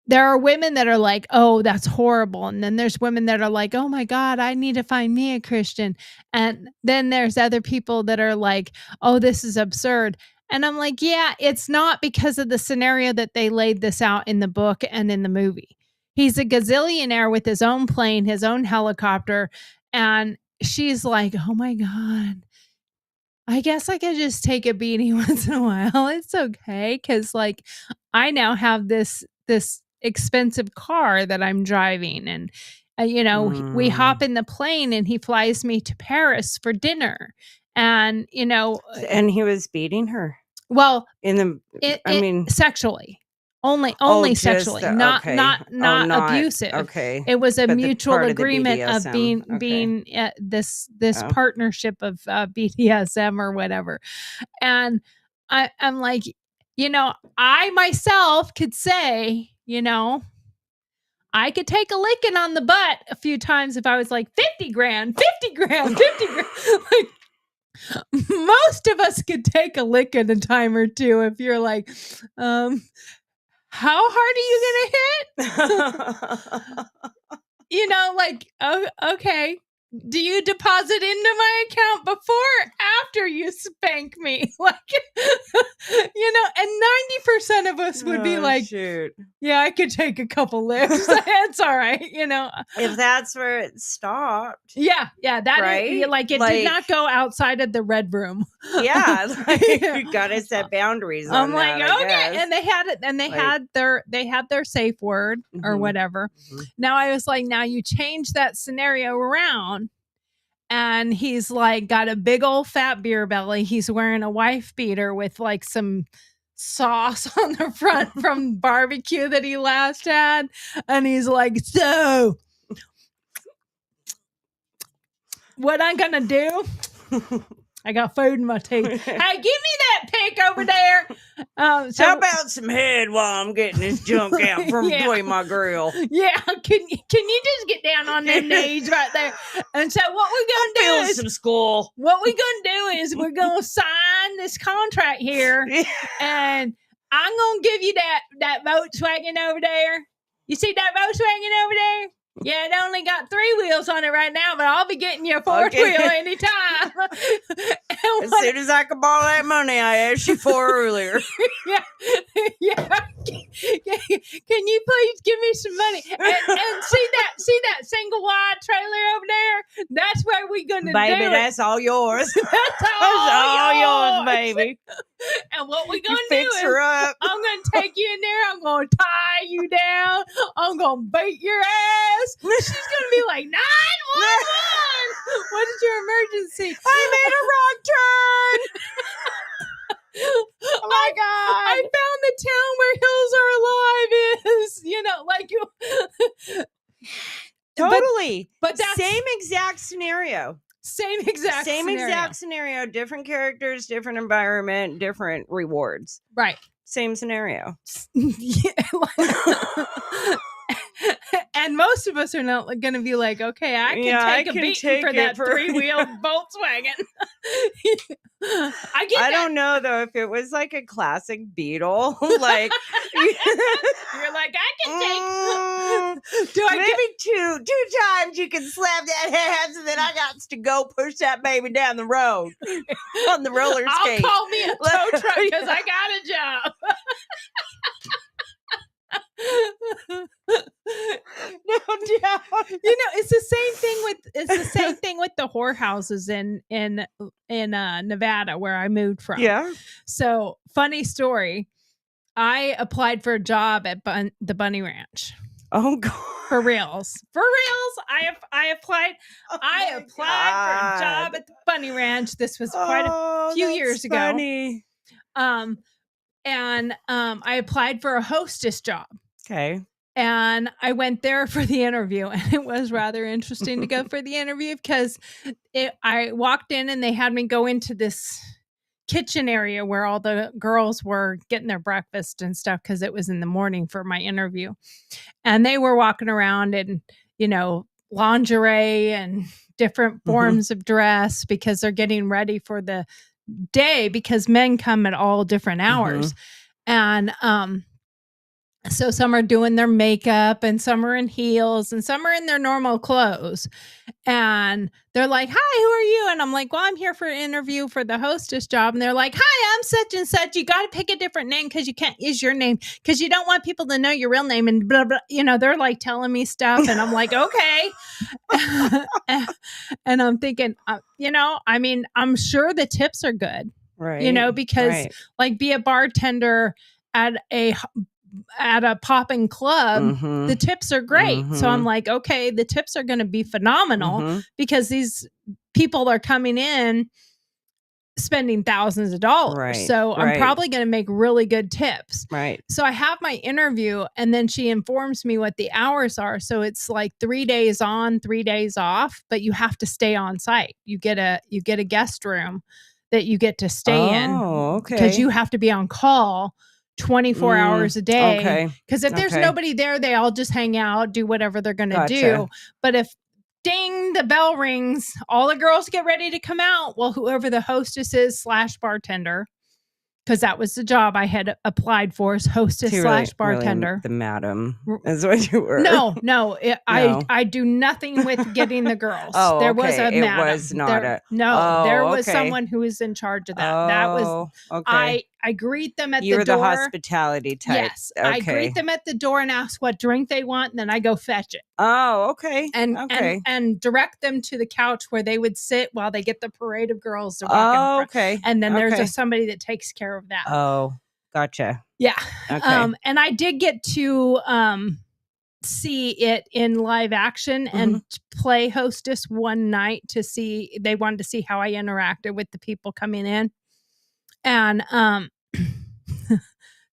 there are women that are like, oh, that's horrible. And then there's women that are like, oh my God, I need to find me a Christian. And then there's other people that are like, oh, this is absurd. And I'm like, yeah, it's not because of the scenario that they laid this out in the book and in the movie. He's a gazillionaire with his own plane, his own helicopter. And she's like, oh my God, I guess I could just take a beating once in a while. It's okay. Cause like I now have this expensive car that I'm driving. And, we hop in the plane and he flies me to Paris for dinner. And, and he was beating her. Well, in the, sexually. Only sexually, not abusive. Okay. It was a mutual agreement of being this partnership of BDSM or whatever. And I'm like, I myself could say, I could take a licking on the butt a few times if I was like 50 grand. Like, most of us could take a licking a time or two if you're like, how hard are you gonna hit? Like, oh, okay. Do you deposit into my account before or after you spank me? Like, and 90% of us would be like, shoot. Yeah, I could take a couple lifts. It's all right, If that's where it stopped. Yeah, that right? Is, it did not go outside of the red room. Yeah, you gotta set boundaries. I'm like, that, okay, and they had it, and they had their safe word or whatever. Now I was like, now you change that scenario around. And he's like got a big old fat beer belly. He's wearing a wife beater with like some sauce on the front from barbecue that he last had. And he's like, so what I'm gonna do? I got food in my teeth. Hey, give me that pick over there. How about some head while I'm getting this junk out from between my grill? Yeah, can you just get down on them knees right there? And so what we're gonna do is some skull. What we're gonna do is we're gonna sign this contract here, and I'm gonna give you that Volkswagen over there. You see that Volkswagen over there? Yeah, it only got 3 wheels on it right now, but I'll be getting you a 4th wheel anytime. As soon as I can borrow that money I asked you for earlier. Yeah. Can you please give me some money? And see that single wide trailer over there? That's where we're gonna do baby, that's all yours. That's all yours, baby. And what we're gonna do is I'm gonna take you in there, I'm gonna tie you down, I'm gonna beat your ass. She's gonna be like, 911. What is your emergency? I made a wrong turn. Oh my God. I found the town where hills are alive is, totally. But that's same exact scenario. Same exact scenario. Different characters, different environment, different rewards. Right. Same scenario. And most of us are not going to be like, okay, I can take a beating for that 3-wheeled Volkswagen. I don't know though if it was like a classic Beetle, like you're like, I can take. Do I give you two times? You can slap that ass, and then I got to go push that baby down the road on the roller skate. I'll call me a tow truck because I got a job. No doubt. It's the same thing with the whorehouses in Nevada where I moved from. Yeah. So funny story. I applied for a job at the Bunny Ranch. Oh God. For reals. I applied for a job at the Bunny Ranch. This was quite a few years ago. Funny. And I applied for a hostess job. Okay. And I went there for the interview, and it was rather interesting to go for the interview because I walked in and they had me go into this kitchen area where all the girls were getting their breakfast and stuff because it was in the morning for my interview. And they were walking around in, lingerie and different forms of dress because they're getting ready for the day because men come at all different hours. And so some are doing their makeup and some are in heels and some are in their normal clothes. And they're like, "Hi, who are you?" And I'm like, "Well, I'm here for an interview for the hostess job." And they're like, "Hi, I'm such and such. You got to pick a different name because you can't use your name because you don't want people to know your real name." And blah, blah. You know, they're like telling me stuff. And I'm like, okay. And I'm thinking, you know, I mean, I'm sure the tips are good, right? You know, because like be a bartender at a popping club, the tips are great. So I'm like, okay, the tips are going to be phenomenal because these people are coming in spending thousands of dollars. Right, so I'm right. probably going to make really good tips. Right. So I have my interview and then she informs me what the hours are. So it's like 3 days on, 3 days off, but you have to stay on site. You get a guest room that you get to stay in because you have to be on call 24 hours a day. Okay. Because if there's nobody there, they all just hang out, do whatever they're going to do. But if ding, the bell rings, all the girls get ready to come out. Well, whoever the hostess is / bartender, because that was the job I had applied for, is hostess / bartender. Really the madam is what you were. No. I do nothing with getting the girls. There was a madam. It was not there was someone who was in charge of that. That was I greet them at you the were door. The hospitality type. Yes. I greet them at the door and ask what drink they want, and then I go fetch it. Oh, okay. And direct them to the couch where they would sit while they get the parade of girls to walk in front. Okay. And then there's somebody that takes care of that. Oh, gotcha. Yeah. Okay. And I did get to see it in live action and play hostess one night to see, they wanted to see how I interacted with the people coming in. And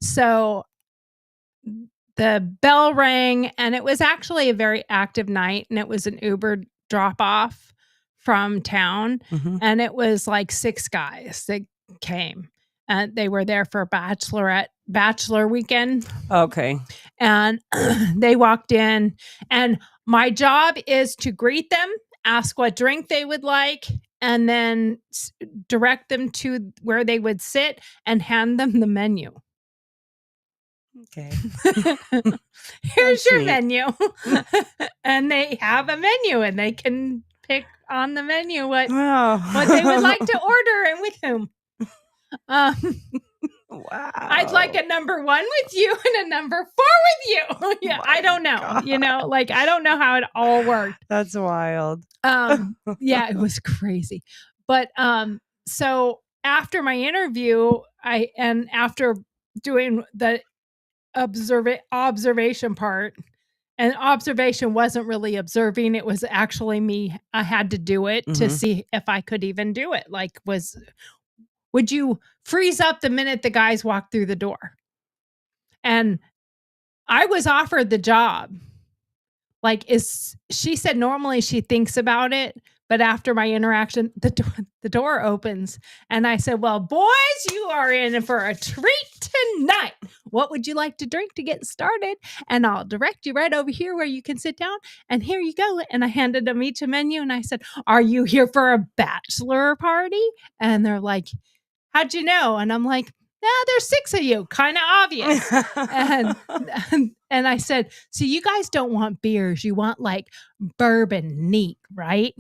so the bell rang and it was actually a very active night and it was an Uber drop off from town. And it was like 6 guys that came and they were there for a bachelor weekend. Okay. And they walked in and my job is to greet them, ask what drink they would like, and then direct them to where they would sit and hand them the menu. Okay. Here's your menu. And they have a menu and they can pick on the menu what they would like to order and with whom. Wow. I'd like a number 1 with you and a number 4 with you. Yeah, I don't know. God. You know, like I don't know how it all worked. That's wild. Yeah, it was crazy. But so after my interview, after doing the observation part, and observation wasn't really observing, it was actually me. I had to do it to see if I could even do it. Like, would you freeze up the minute the guys walked through the door? And I was offered the job. Like, she said normally she thinks about it, but after my interaction, the door opens and I said, "Well, boys, you are in for a treat tonight. What would you like to drink to get started? And I'll direct you right over here where you can sit down. And here you go." And I handed them each a menu and I said, "Are you here for a bachelor party?" And they're like, "How'd you know?" And I'm like, "There's 6 of you, kind of obvious." And I said, "So you guys don't want beers, you want like bourbon neat, right?"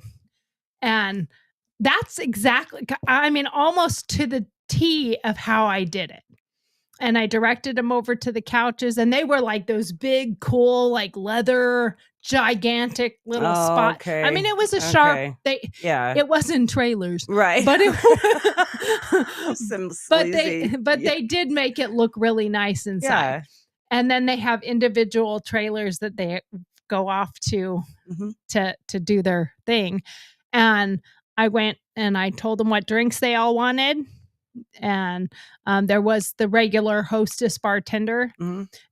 And that's exactly, I mean, almost to the T of how I did it. And I directed them over to the couches and they were like those big, cool, like leather, gigantic little spot. Okay. I mean, it was a sharp, it wasn't trailers. Right. But it they did make it look really nice inside. Yeah. And then they have individual trailers that they go off to do their thing. And I went and I told them what drinks they all wanted. And there was the regular hostess bartender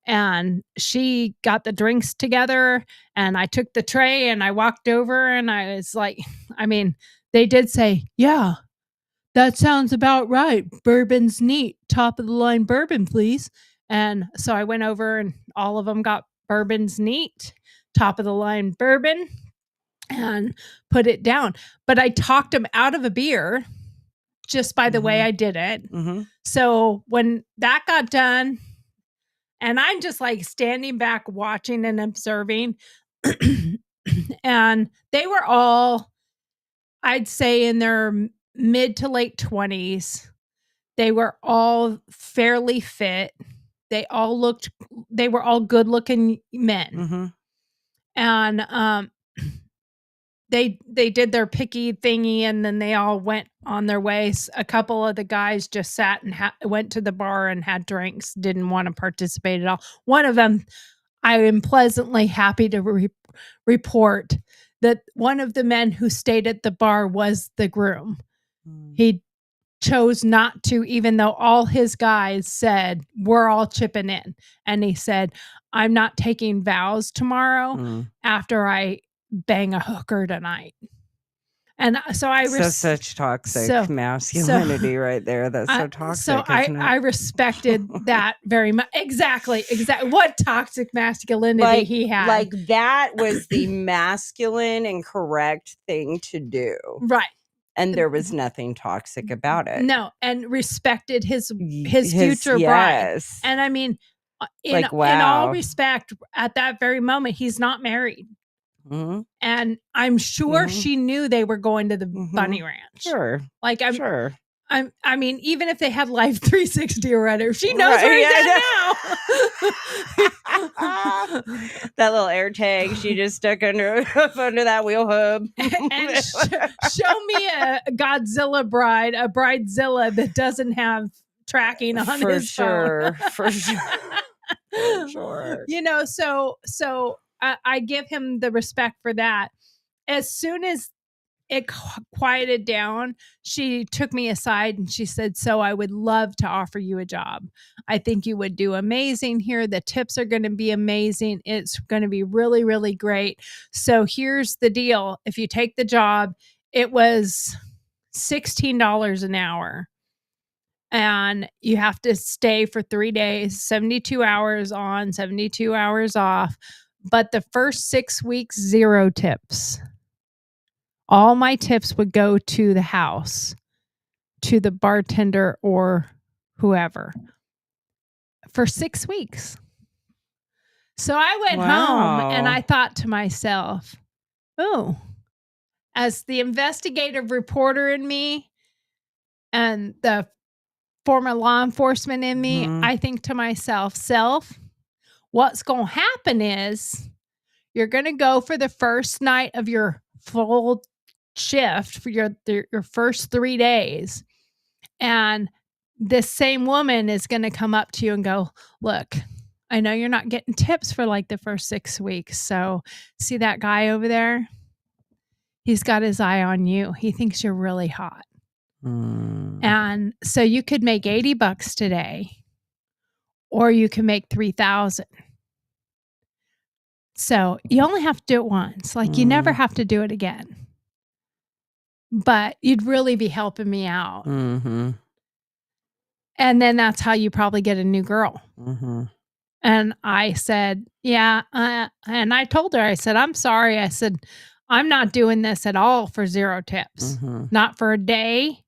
and she got the drinks together and I took the tray and I walked over and I was like, I mean, they did say, "Yeah, that sounds about right. Bourbon's neat. Top of the line bourbon, please." And so I went over and all of them got bourbon's neat, top of the line bourbon, and put it down. But I talked them out of a beer just by the way I did it. So when that got done, and I'm just like standing back watching and observing, and they were all, I'd say, in their mid to late 20s. They were all fairly fit. They were all good looking men. And they did their picky thingy, and then they all went on their way. A couple of the guys just sat and went to the bar and had drinks, didn't want to participate at all. One of them, I am pleasantly happy to report that one of the men who stayed at the bar was the groom. He chose not to, even though all his guys said, we're all chipping in. And he said, I'm not taking vows tomorrow after I bang a hooker tonight. And so such toxic masculinity right there. That's so toxic. So I respected that very much. Exactly. What toxic masculinity he had. Like that was the masculine and correct thing to do. Right. And there was nothing toxic about it. No, and respected his future bride. And I mean, in all respect, at that very moment, he's not married. And I'm sure she knew they were going to the bunny ranch. Sure. Like I mean, even if they had Life 360 or whatever, she knows where he's at now. That little air tag she just stuck under that wheel hub. And show me a Godzilla bride, a bridezilla that doesn't have tracking on his phone. For sure. For sure. You know, so I give him the respect for that. As soon as it quieted down, she took me aside and she said, so I would love to offer you a job. I think you would do amazing here. The tips are going to be amazing. It's going to be really, really great. So here's the deal. If you take the job, it was $16 an hour. And you have to stay for 3 days, 72 hours on, 72 hours off. But the first 6 weeks, 0 tips. All my tips would go to the house, to the bartender or whoever, for 6 weeks. So I went home and I thought to myself, oh, as the investigative reporter in me and the former law enforcement in me, I think to myself, what's going to happen is you're going to go for the first night of your full shift for your first 3 days. And this same woman is going to come up to you and go, look, I know you're not getting tips for like the first 6 weeks. So see that guy over there? He's got his eye on you. He thinks you're really hot. And so you could make $80 today, or you can make $3,000. So you only have to do it once. Like you never have to do it again. But you'd really be helping me out. And then that's how you probably get a new girl. And I said, yeah. And I told her, I said, I'm sorry. I said, I'm not doing this at all for 0 tips. Not for a day,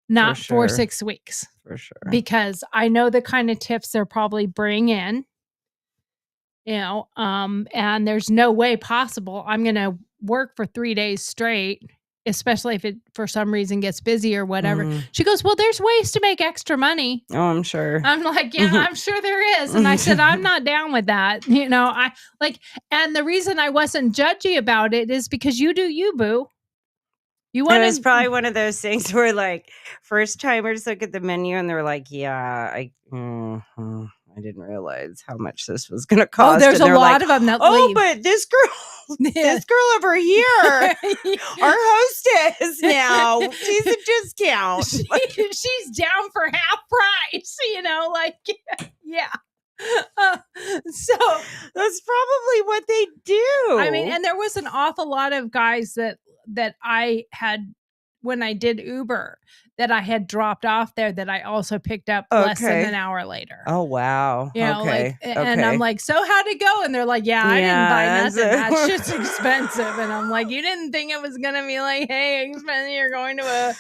not for 6 weeks. For sure. Because I know the kind of tips they'll probably bring in. You know, and there's no way possible I'm going to work for 3 days straight, especially if it for some reason gets busy or whatever. She goes, well, there's ways to make extra money. Oh, I'm sure. I'm like, yeah, I'm sure there is. And I said, I'm not down with that. You know, and the reason I wasn't judgy about it is because you do you, boo. You want It's probably one of those things where like first timers look at the menu and they're like, yeah, I didn't realize how much this was going to cost. Oh, there's a lot of them that leave. But this girl over here, our hostess now, she's a discount. She's down for half price, you know, like, yeah. So that's probably what they do. I mean, and there was an awful lot of guys that I had when I did Uber that I had dropped off there that I also picked up less than an hour later. Oh, wow. You know, like, and I'm like, so how'd it go? And they're like, yeah, I didn't buy nothing. That shit's expensive. And I'm like, you didn't think it was going to be like, hey, expensive, you're going to a,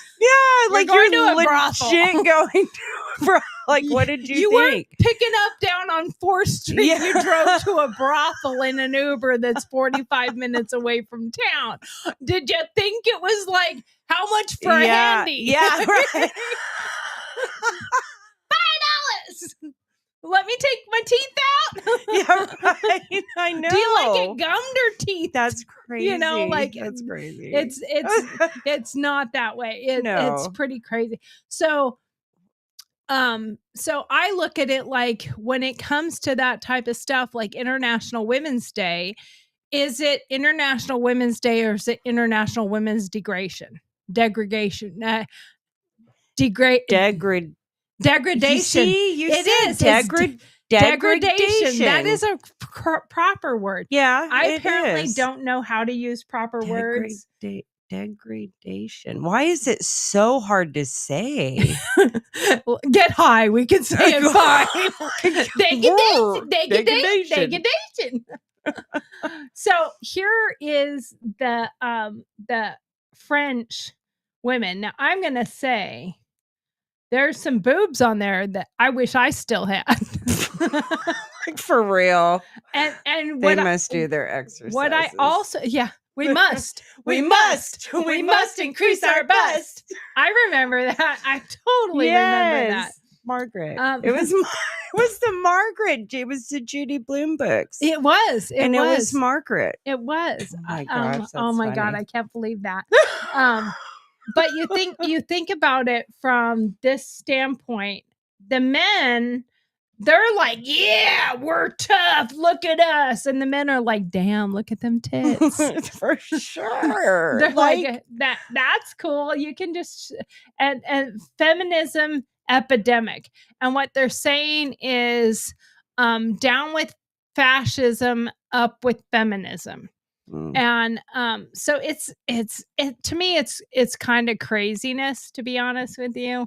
like going to a brothel. Going to a brothel. Like, what did you think? You weren't picking up down on 4th Street. Yeah. You drove to a brothel in an Uber that's 45 minutes away from town. Did you think it was like, how much for a handy? Yeah, right. $5. Let me take my teeth out. Yeah, right. I know. Do you like it gummed or teeth? That's crazy. You know, like that's crazy. It's not that way. It's pretty crazy. So I look at it like when it comes to that type of stuff, like International Women's Day, is it International Women's Day or is it International Women's Degradation? Degradation. Degradation. You it is degradation. That is a proper word. Yeah, I apparently don't know how to use proper words. Degradation. Why is it so hard to say? Get high. We can say it fine. Degradation. So here is the French women. Now I'm gonna say there's some boobs on there that I wish I still had. Like, for real. And they must do their exercises. What I also, we must. We must increase our bust. I remember that. I totally remember that. Margaret. It was the Margaret. It was the Judy Blume books. It was. It was Margaret. It was. Oh my gosh. Oh my God. I can't believe that. But you think about it from this standpoint, the men, they're like, yeah, we're tough. Look at us. And the men are like, damn, look at them tits. For sure. They're like that's cool. You can just, and feminism epidemic. And what they're saying is down with fascism, up with feminism. And so it's to me it's kind of craziness, to be honest with you.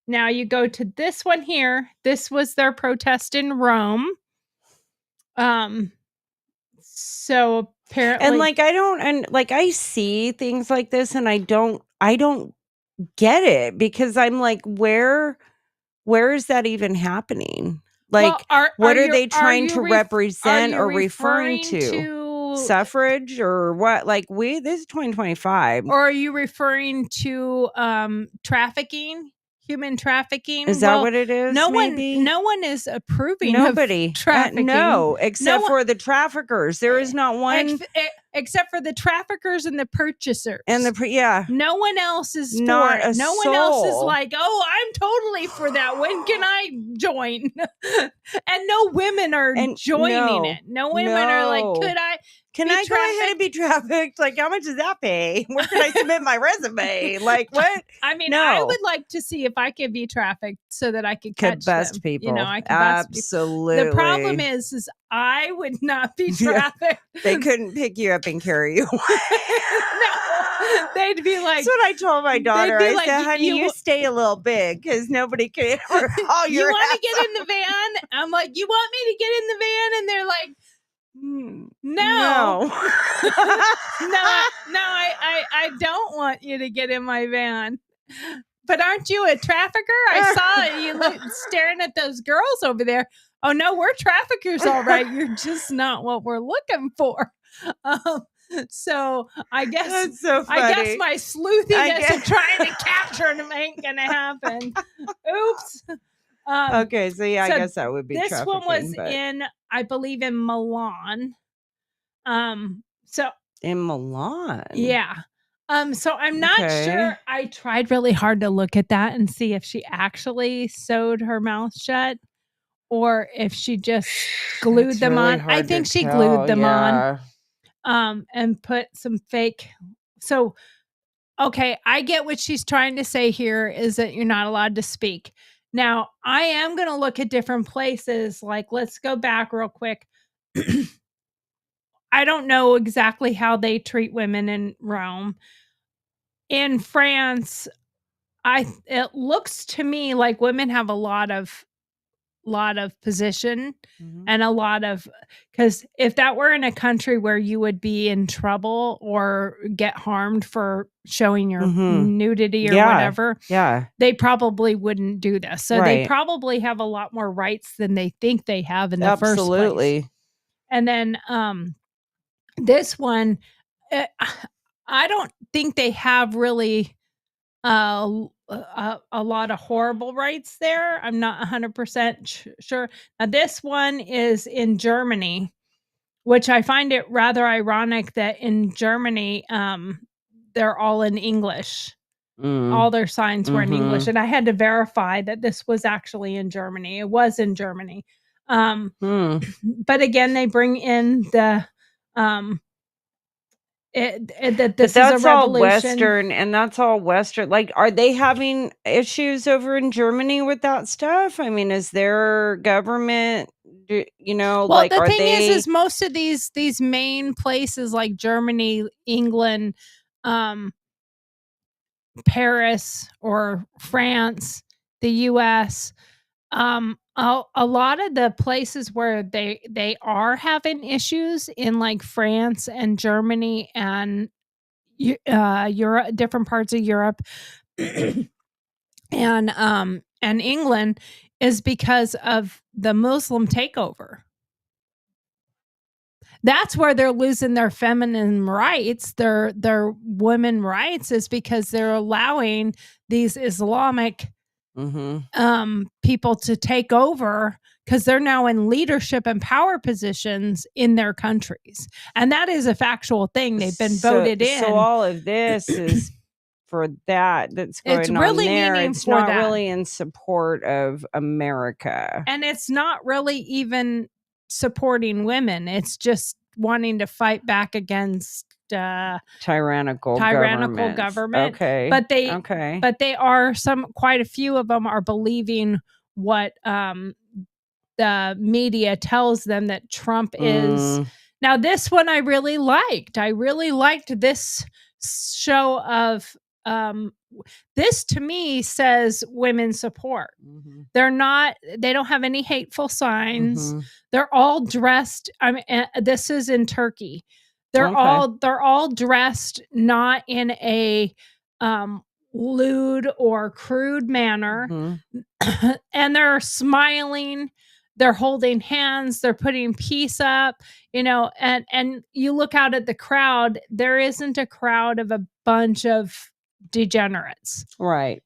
Now you go to this one here. This was their protest in Rome. So apparently, and I see things like this and I don't get it, because I'm like, where is that even happening? Like, what are they trying to represent or referring to? Suffrage or what? Like, this is 2025. Or are you referring to trafficking? Human trafficking? Is that what it is? No one is approving. Nobody. Of trafficking. No, except for the traffickers. There is not one. Except for the traffickers and the purchasers. And no one else is for not it. No one else is like, oh, I'm totally for that. When can I join? And no women are joining it. No women are like, Can I go ahead and be trafficked? Like, how much does that pay? Where can I submit my resume? Like, what? I mean, I would like to see if I could be trafficked so that I could catch bust people. You know, I could absolutely. Bust people. The problem is I would not be trafficked. They couldn't pick you up and carry you away. No, they'd be like. That's what I told my daughter. I said, honey, you stay a little big because nobody can ever haul your You want to get in the van? I'm like, you want me to get in the van? And they're like, no, I don't want you to get in my van. But aren't you a trafficker? I saw you staring at those girls over there. Oh no, we're traffickers, all right. You're just not what we're looking for. So I guess that's so funny. I guess my sleuthiness of trying to capture them ain't gonna happen. Oops. Okay, so I guess that would be this trafficking. One was in, I believe, in Milan. So in Milan, yeah. So I'm not sure. I tried really hard to look at that and see if she actually sewed her mouth shut or if she just glued them on. I think she glued them on. And put some fake. So, okay, I get what she's trying to say here is that you're not allowed to speak. Now, I am going to look at different places. Like, let's go back real quick. I don't know exactly how they treat women in Rome. In France, it looks to me like women have a lot of position and a lot of, because if that were in a country where you would be in trouble or get harmed for showing your nudity or whatever, they probably wouldn't do this. So they probably have a lot more rights than they think they have in the first place. And then this one, I don't think they have really a lot of horrible rights there. I'm not 100% sure. Now, this one is in Germany, which I find it rather ironic that in Germany, they're all in English. All their signs were in English, and I had to verify that this was actually in Germany. It was in Germany. But again, they bring in the that this but that's is a revolution. all Western, and that's all Western. Like, are they having issues over in Germany with that stuff? I mean, is their government, well, like, the thing is most of these main places like Germany, England, Paris or France, the US, a lot of the places where they are having issues in like France and Germany and Europe, different parts of Europe, and England, is because of the Muslim takeover. That's where they're losing their feminine rights, their women rights, is because they're allowing these Islamic people to take over, because they're now in leadership and power positions in their countries. And that is a factual thing. They've been voted in. So all of this is for that's going it's really on there. meaning It's for not that. really in support of America. And it's not really even supporting women. It's just wanting to fight back against tyrannical government. Okay. But they are quite a few of them are believing what the media tells them that Trump is. Now, this one I really liked. I really liked this show of this, to me, says women support. They don't have any hateful signs. They're all dressed. I mean, this is in Turkey. They're all dressed not in a lewd or crude manner. And they're smiling. They're holding hands. They're putting peace up, and you look out at the crowd. There isn't a crowd of a bunch of degenerates. Right.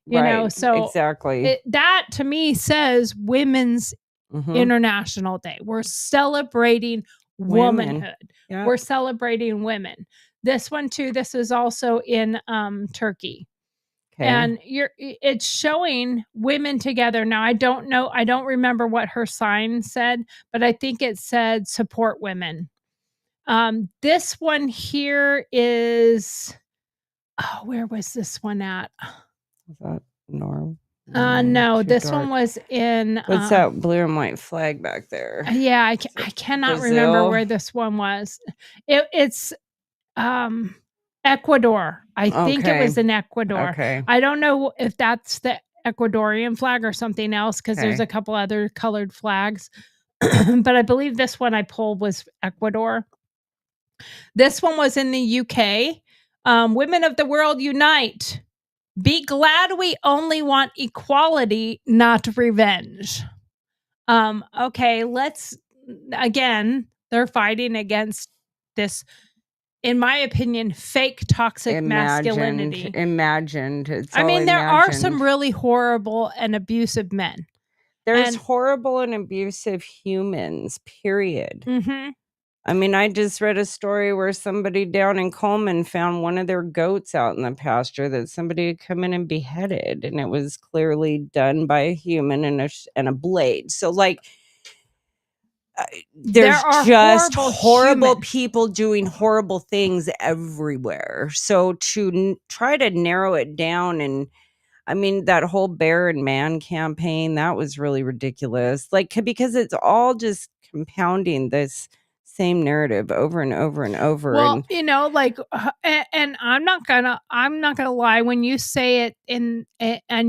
So exactly. That to me says Women's International Day. We're celebrating womanhood. Yep. We're celebrating women. This one too, this is also in Turkey. Okay. And it's showing women together. Now, I don't remember what her sign said, but I think it said support women. This one here is, where was this one at? Was that Norm? No, this one was in. What's that blue and white flag back there? Yeah, I cannot remember where this one was. It's Ecuador. I think it was in Ecuador. Okay. I don't know if that's the Ecuadorian flag or something else, because there's a couple other colored flags. But I believe this one I pulled was Ecuador. This one was in the UK. Women of the world unite. Be glad we only want equality, not revenge. Okay, again, they're fighting against this, in my opinion, fake toxic masculinity. Imagined. There are some really horrible and abusive men. There's horrible and abusive humans, period. I just read a story where somebody down in Coleman found one of their goats out in the pasture that somebody had come in and beheaded, and it was clearly done by a human and a blade. So, there's just horrible people doing horrible things everywhere. So to try to narrow it down, and that whole Bear and Man campaign, that was really ridiculous. Because it's all just compounding this same narrative over and over and over. Well, you know, like, and I'm not gonna lie. When you say it and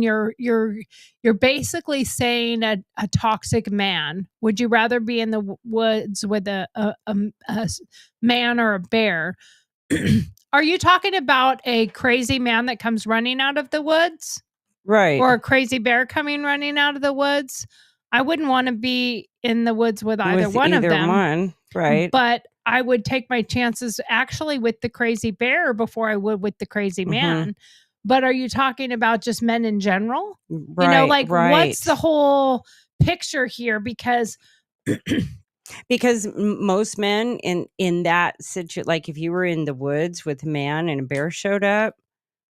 you're basically saying a toxic man. Would you rather be in the woods with a man or a bear? Are you talking about a crazy man that comes running out of the woods? Right. Or a crazy bear coming running out of the woods? I wouldn't want to be in the woods with either one of them. Right. But I would take my chances actually with the crazy bear before I would with the crazy man. But are you talking about just men in general? Right. You know, like, what's the whole picture here? Because most men in that situation, like if you were in the woods with a man and a bear showed up,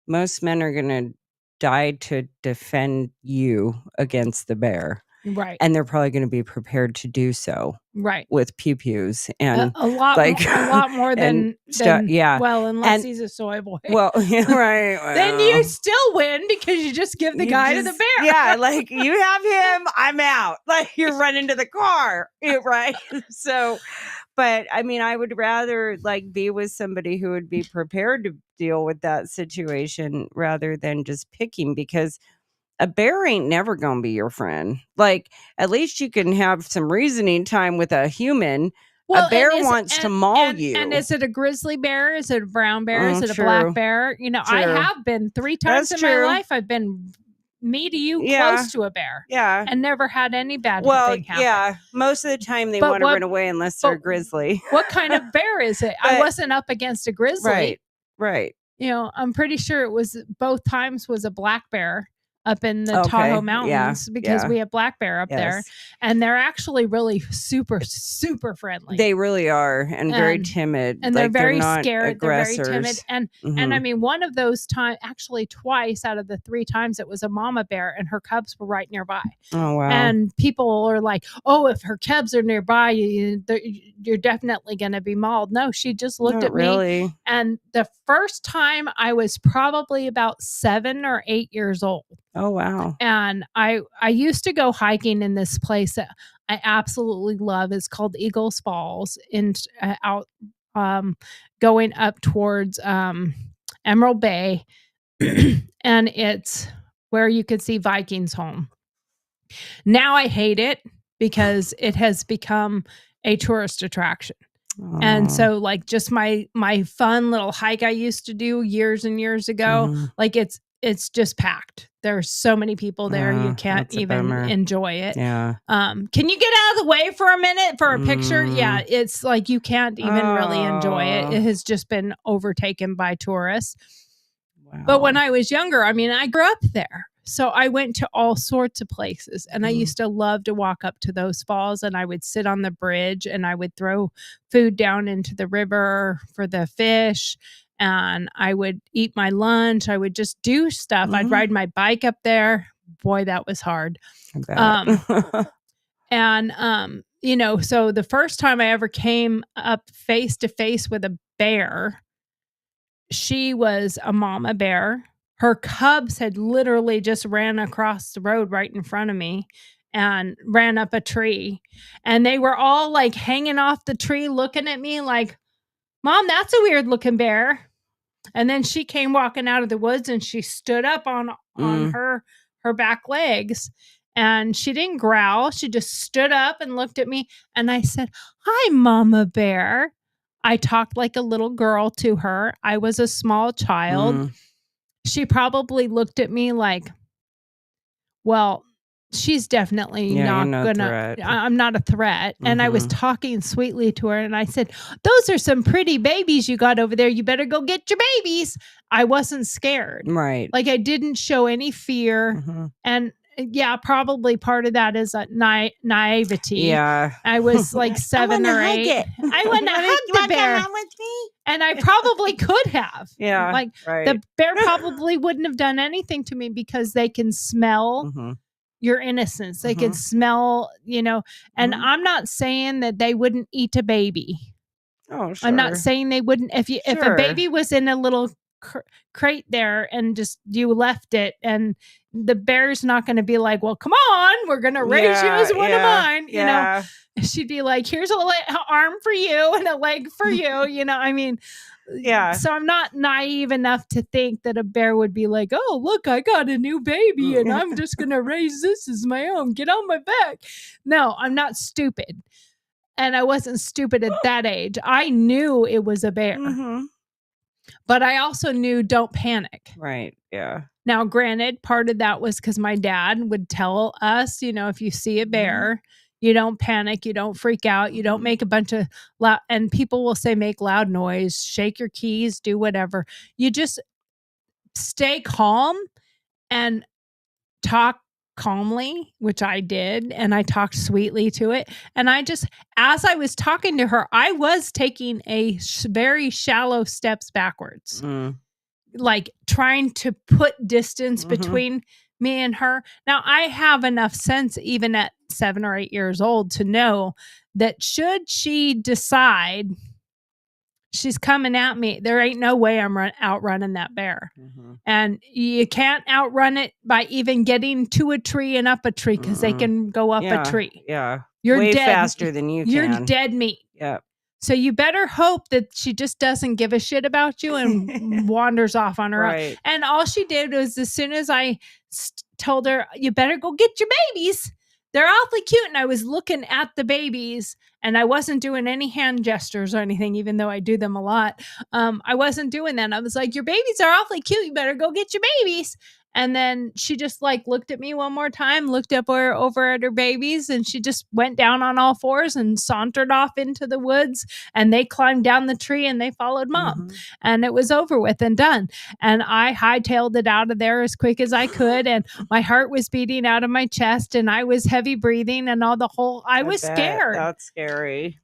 most men are going to die to defend you against the bear. Right. And they're probably going to be prepared to do so. Right. With pew-pews and a lot more than yeah. Well, unless he's a soy boy. Well, right. Well, then you still win because you just give the guy to the bear. Yeah, like you have him, I'm out. Like you're running to the car, right? So, but I mean, I would rather like be with somebody who would be prepared to deal with that situation rather than just picking, because a bear ain't never gonna be your friend. Like, at least you can have some reasoning time with a human. Well, a bear wants to maul you. And is it a grizzly bear? Is it a brown bear? Is it a black bear? You know, I have been 3 times in my life. I've been me to you close to a bear. Yeah. And never had any bad thing happen. Yeah. Most of the time they want to run away unless they're a grizzly. What kind of bear is it? I wasn't up against a grizzly. Right. You know, I'm pretty sure it was both times was a black bear up in the Tahoe Mountains because we have black bear up there, and they're actually really super, super friendly. They really are, and very timid, and they're very scared. Aggressors. They're very timid, and I mean, one of those times, actually twice out of the 3 times, it was a mama bear, and her cubs were right nearby. Oh wow! And people are like, "Oh, if her cubs are nearby, you're definitely going to be mauled." No, she just looked at me. And the first time, I was probably about 7 or 8 years old. Oh, wow. And I used to go hiking in this place that I absolutely love. It's called Eagles Falls, going up towards Emerald Bay. And it's where you could see Vikings home. Now I hate it because it has become a tourist attraction. Oh. And so like just my fun little hike I used to do years and years ago, like it's just packed. There's so many people there, you can't even enjoy it. Yeah. Can you get out of the way for a minute for a picture? Yeah, it's like you can't even really enjoy it. It has just been overtaken by tourists. Wow. But when I was younger, I mean, I grew up there. So I went to all sorts of places, and I used to love to walk up to those falls, and I would sit on the bridge and I would throw food down into the river for the fish. And I would eat my lunch. I would just do stuff. I'd ride my bike up there. Boy, that was hard. And you know, so the first time I ever came up face to face with a bear, she was a mama bear. Her cubs had literally just ran across the road right in front of me and ran up a tree. And they were all like hanging off the tree looking at me like, "Mom, that's a weird looking bear." And then she came walking out of the woods and she stood up on her back legs, and she didn't growl. She just stood up and looked at me. And I said, "Hi, Mama Bear." I talked like a little girl to her. I was a small child. She probably looked at me like, well, she's definitely not gonna, I'm not a threat. And I was talking sweetly to her, and I said, "Those are some pretty babies you got over there. You better go get your babies." I wasn't scared. Right. Like I didn't show any fear. And yeah, probably part of that is naivety. Yeah. I was like 7 or 8. I want to hug the bear. With me? And I probably could have. Yeah. Like the bear probably wouldn't have done anything to me because they can smell your innocence. They can smell, you know, and I'm not saying that they wouldn't eat a baby. Oh, sure. I'm not saying they wouldn't. If a baby was in a little crate there and just you left it, and the bear's not going to be like, well, come on, we're going to raise you as one of mine. You know, she'd be like, here's a arm for you and a leg for you. You know, I mean, so I'm not naive enough to think that a bear would be like, oh, look, I got a new baby and I'm just going to raise this as my own. Get on my back. No, I'm not stupid. And I wasn't stupid at that age. I knew it was a bear. But I also knew don't panic. Right. Yeah. Now, granted, part of that was because my dad would tell us, you know, if you see a bear, you don't panic, you don't freak out, you don't make a bunch of loud, and people will say make loud noise, shake your keys, do whatever. You just stay calm and talk calmly, which I did, and I talked sweetly to it. And I just, as I was talking to her, I was taking a very shallow steps backwards, like trying to put distance between me and her. Now, I have enough sense, even at 7 or 8 years old, to know that should she decide she's coming at me, there ain't no way I'm outrunning that bear. And you can't outrun it by even getting to a tree and up a tree, because they can go up a tree. Yeah. You're way dead. faster than you can. You're dead meat. Yep. So you better hope that she just doesn't give a shit about you and wanders off on her own. And all she did was, as soon as I told her, you better go get your babies, they're awfully cute. And I was looking at the babies and I wasn't doing any hand gestures or anything, even though I do them a lot. I wasn't doing that. I was like, your babies are awfully cute. You better go get your babies. And then she just like looked at me one more time, looked up over at her babies, and she just went down on all fours and sauntered off into the woods. And they climbed down the tree and they followed mom. And it was over with and done. And I hightailed it out of there as quick as I could. And my heart was beating out of my chest and I was heavy breathing and I was scared. That's scary.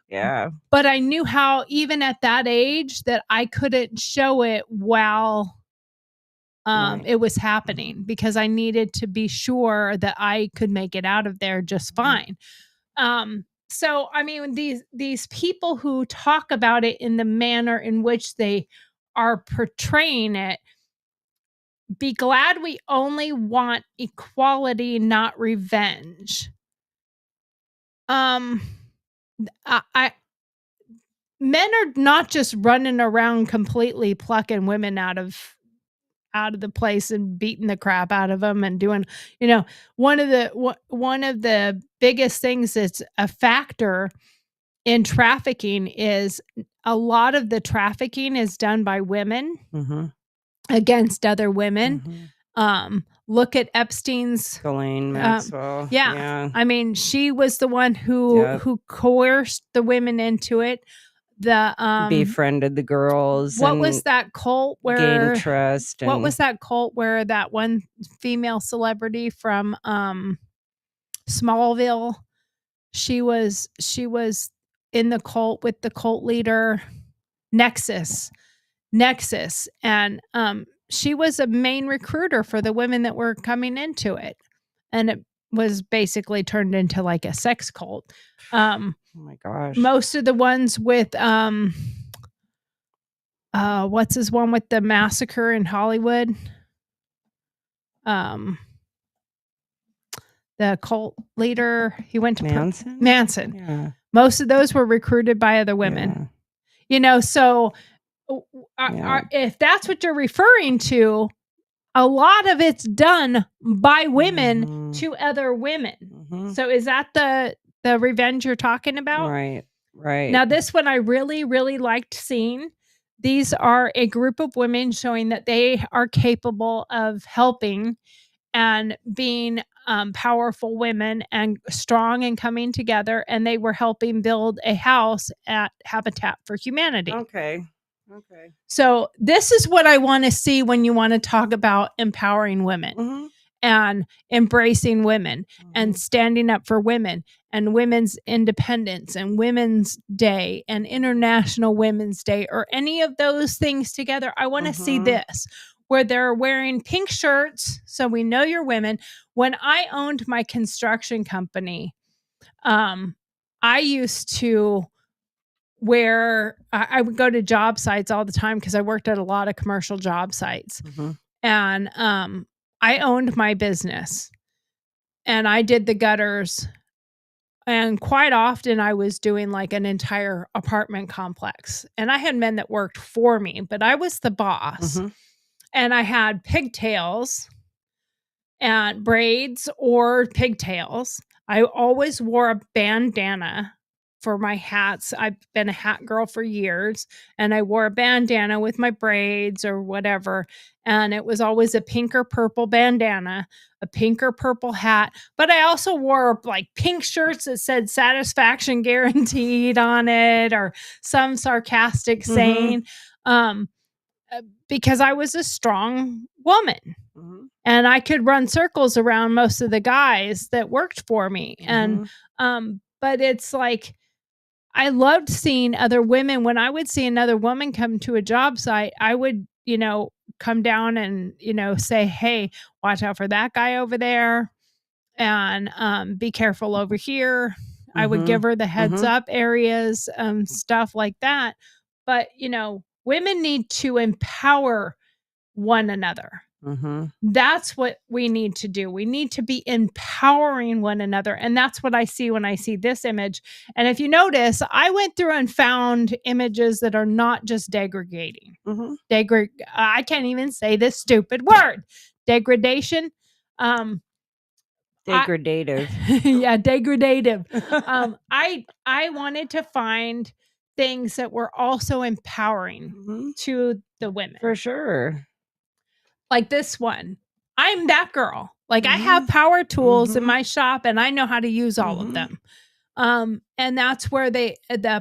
Yeah. But I knew how, even at that age, that I couldn't show it while it was happening, because I needed to be sure that I could make it out of there just fine. So, I mean, these people who talk about it in the manner in which they are portraying it, be glad we only want equality, not revenge. Men are not just running around completely plucking women out of the place and beating the crap out of them and doing, you know, one of the biggest things that's a factor in trafficking is a lot of the trafficking is done by women against other women. Look at Epstein's Ghislaine Maxwell. Yeah. I mean, she was the one who coerced the women into it. Befriended the girls. What was that cult where gained trust? What was that cult where that one female celebrity from Smallville? She was in the cult with the cult leader Nexus, and she was a main recruiter for the women that were coming into it, and it was basically turned into like a sex cult. Oh my gosh. Most of the ones with what's his one with the massacre in Hollywood? The cult leader, he went to Manson. Yeah. Most of those were recruited by other women. Yeah. You know, so if that's what you're referring to, a lot of it's done by women to other women. So is that the revenge you're talking about? Right. Now, this one I really, really liked seeing. These are a group of women showing that they are capable of helping and being powerful women and strong and coming together. And they were helping build a house at Habitat for Humanity. Okay. So this is what I want to see when you want to talk about empowering women and embracing women and standing up for women and women's independence and Women's Day and International Women's Day, or any of those things together. I want to see this, where they're wearing pink shirts, so we know you're women. When I owned my construction company, I used to where I would go to job sites all the time because I worked at a lot of commercial job sites. And I owned my business and I did the gutters. And quite often I was doing like an entire apartment complex. And I had men that worked for me, but I was the boss. And I had pigtails and braids or pigtails. I always wore a bandana for my hats. I've been a hat girl for years, and I wore a bandana with my braids or whatever. And it was always a pink or purple bandana, a pink or purple hat. But I also wore like pink shirts that said satisfaction guaranteed on it or some sarcastic saying. Because I was a strong woman. And I could run circles around most of the guys that worked for me. And but it's like I loved seeing other women. When I would see another woman come to a job site, I would, come down and, say, "Hey, watch out for that guy over there and be careful over here." I would give her the heads up areas, stuff like that. But, women need to empower one another. That's what we need to do. We need to be empowering one another. And that's what I see when I see this image. And if you notice, I went through and found images that are not just degrading. I can't even say this stupid word. Degradation. Degradative. Yeah, degradative. I wanted to find things that were also empowering to the women. For sure. Like this one. I'm that girl. Like I have power tools in my shop and I know how to use all of them. And that's where the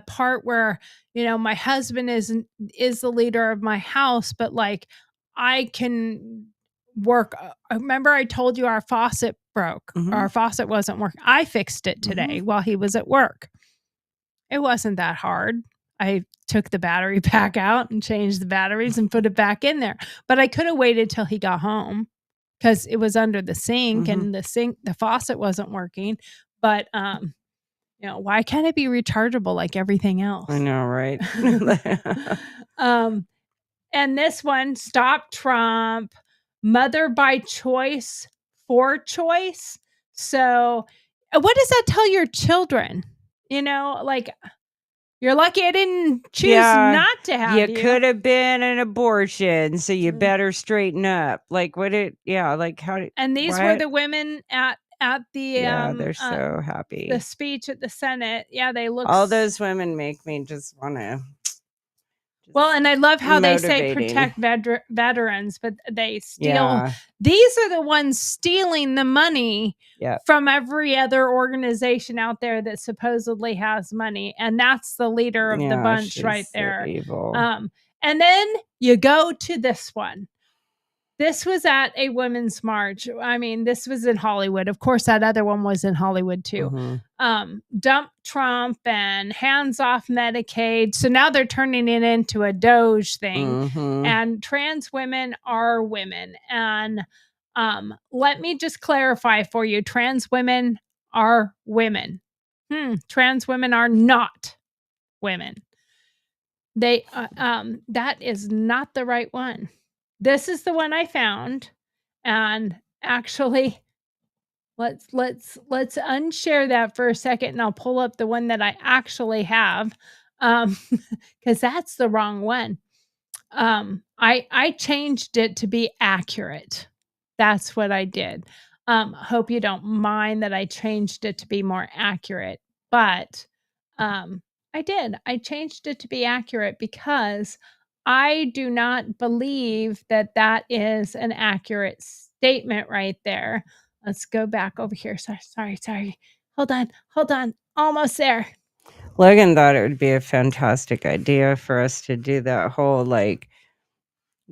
part where, my husband is the leader of my house, but like I can work. Remember I told you our faucet broke. Our faucet wasn't working. I fixed it today while he was at work. It wasn't that hard. I took the battery pack out and changed the batteries and put it back in there. But I could have waited till he got home because it was under the sink and the faucet wasn't working. But, why can't it be rechargeable like everything else? I know, right? And this one, Stop Trump, Mother by Choice, for Choice. So what does that tell your children? Like, you're lucky I didn't choose not to have you. You could have been an abortion, so you better straighten up. Like how did, and these were the women at the they're so happy. The speech at the Senate. Yeah, they look all those women make me just want to. Well, and I love how they say protect veterans, but they steal. These are the ones stealing the money from every other organization out there that supposedly has money. And that's the leader of the bunch right there. Evil. And then you go to this one. This was at a women's march. I mean, this was in Hollywood. Of course, that other one was in Hollywood too. Dump Trump and hands off Medicaid. So now they're turning it into a Doge thing. And trans women are women. And let me just clarify for you. Trans women are women. Trans women are not women. They that is not the right one. This is the one I found, and actually, let's unshare that for a second, and I'll pull up the one that I actually have, because that's the wrong one. I changed it to be accurate. That's what I did. Hope you don't mind that I changed it to be more accurate, but I did. I changed it to be accurate because I do not believe that that is an accurate statement right there. Let's go back over here. Sorry. Hold on. Almost there. Logan thought it would be a fantastic idea for us to do that whole like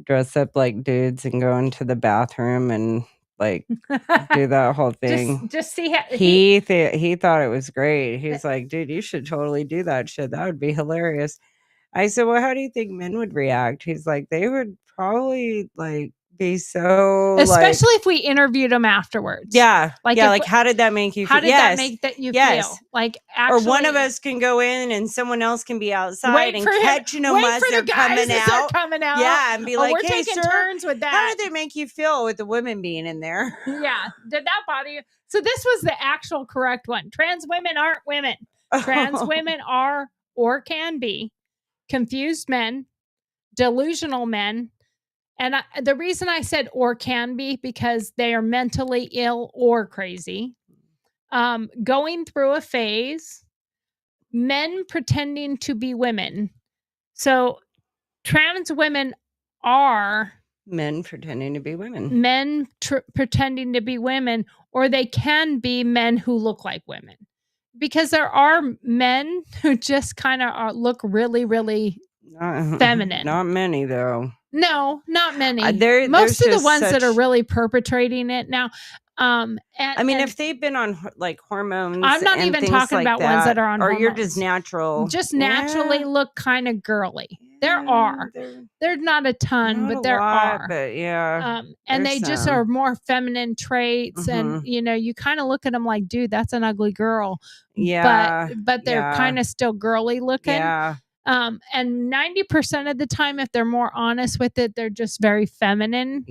dress up like dudes and go into the bathroom and like do that whole thing. Just see how he thought it was great. He's like, dude, you should totally do that shit. That would be hilarious. I said, well, how do you think men would react? He's like, they would probably like be so, especially if we interviewed them afterwards. Yeah. Like, how did that make you feel? How did that make you feel? Like, actually, or one of us can go in and someone else can be outside and catching them as they're coming out. Yeah, and be like, we're taking turns with that. How did they make you feel with the women being in there? Yeah. Did that bother you? So this was the actual correct one. Trans women aren't women. Trans women are or can be confused men, delusional men. And the reason I said or can be because they are mentally ill or crazy, going through a phase, men pretending to be women. So trans women are men pretending to be women. Men pretending to be women, or they can be men who look like women. Because there are men who just kind of look really, really feminine. Not many, though. No, not many. Most of the ones that are really perpetrating it now. If they've been on like hormones, I'm not even talking about ones that are on hormones. Or you're just natural. Just naturally look kind of girly. There are. There's not a ton, but there are. But yeah. And they just are more feminine traits. And, you kind of look at them like, dude, that's an ugly girl. Yeah. But they're kind of still girly looking. Yeah. And 90% of the time, if they're more honest with it, they're just very feminine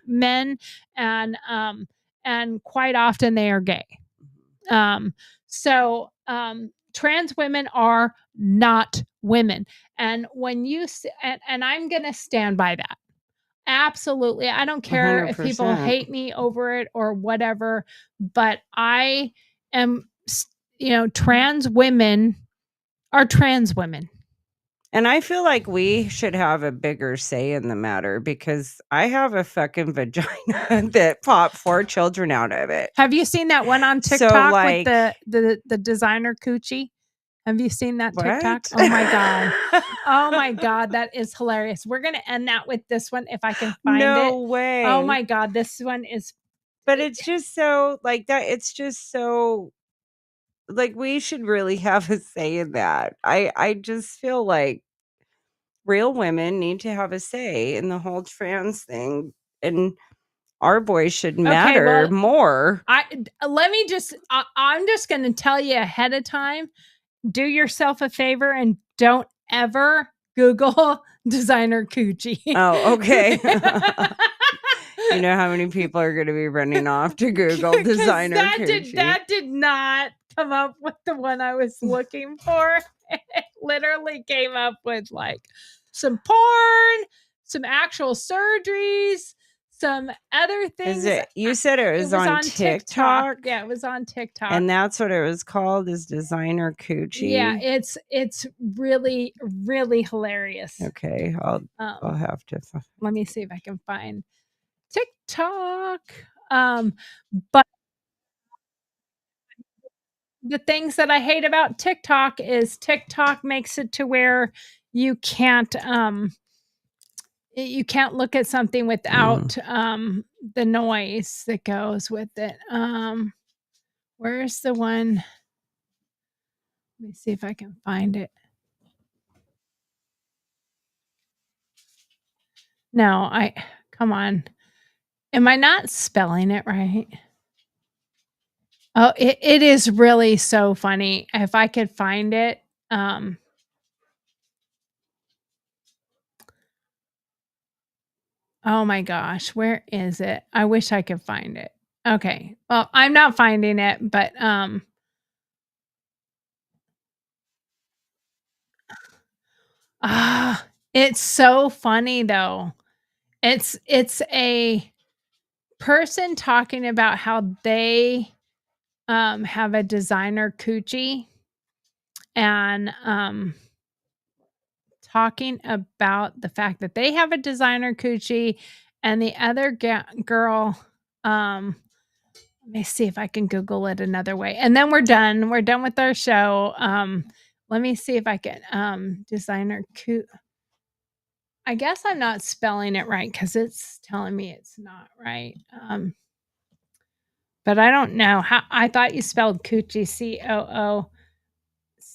men. And quite often they are gay. So trans women are not women. And when you and I'm going to stand by that. Absolutely. I don't care 100%. If people hate me over it or whatever, but I am, trans women are trans women. And I feel like we should have a bigger say in the matter because I have a fucking vagina that popped 4 children out of it. Have you seen that one on TikTok with the designer coochie? Have you seen that TikTok? Oh my God. Oh my God. That is hilarious. We're going to end that with this one if I can find it. No way. Oh my God. This one is. But it's just so like that. It's just so like we should really have a say in that. I just feel like real women need to have a say in the whole trans thing. And our voice should matter more. I'm just going to tell you ahead of time. Do yourself a favor and don't ever Google designer coochie. Oh, okay. You know how many people are going to be running off to Google designer coochie? That did not come up with the one I was looking for. It literally came up with like some porn, some actual surgeries, some other things. You said it was on TikTok? Yeah, it was on TikTok. And that's what it was called, is designer coochie? Yeah, it's really, really hilarious. Okay, I'll have to. Let me see if I can find TikTok. But the things that I hate about TikTok is TikTok makes it to where you can't look at something without the noise that goes with it. Where's the one? Let me see if I can find it. No, come on. Am I not spelling it right? Oh, it is really so funny. If I could find it. Oh my gosh, where is it? I wish I could find it. Okay. Well, I'm not finding it, but it's so funny though. It's a person talking about how they have a designer coochie and talking about the fact that they have a designer coochie and the other girl let me see if I can Google it another way and then we're done with our show. Let me see if I can designer I guess I'm not spelling it right because it's telling me it's not right. But I don't know how. I thought you spelled coochie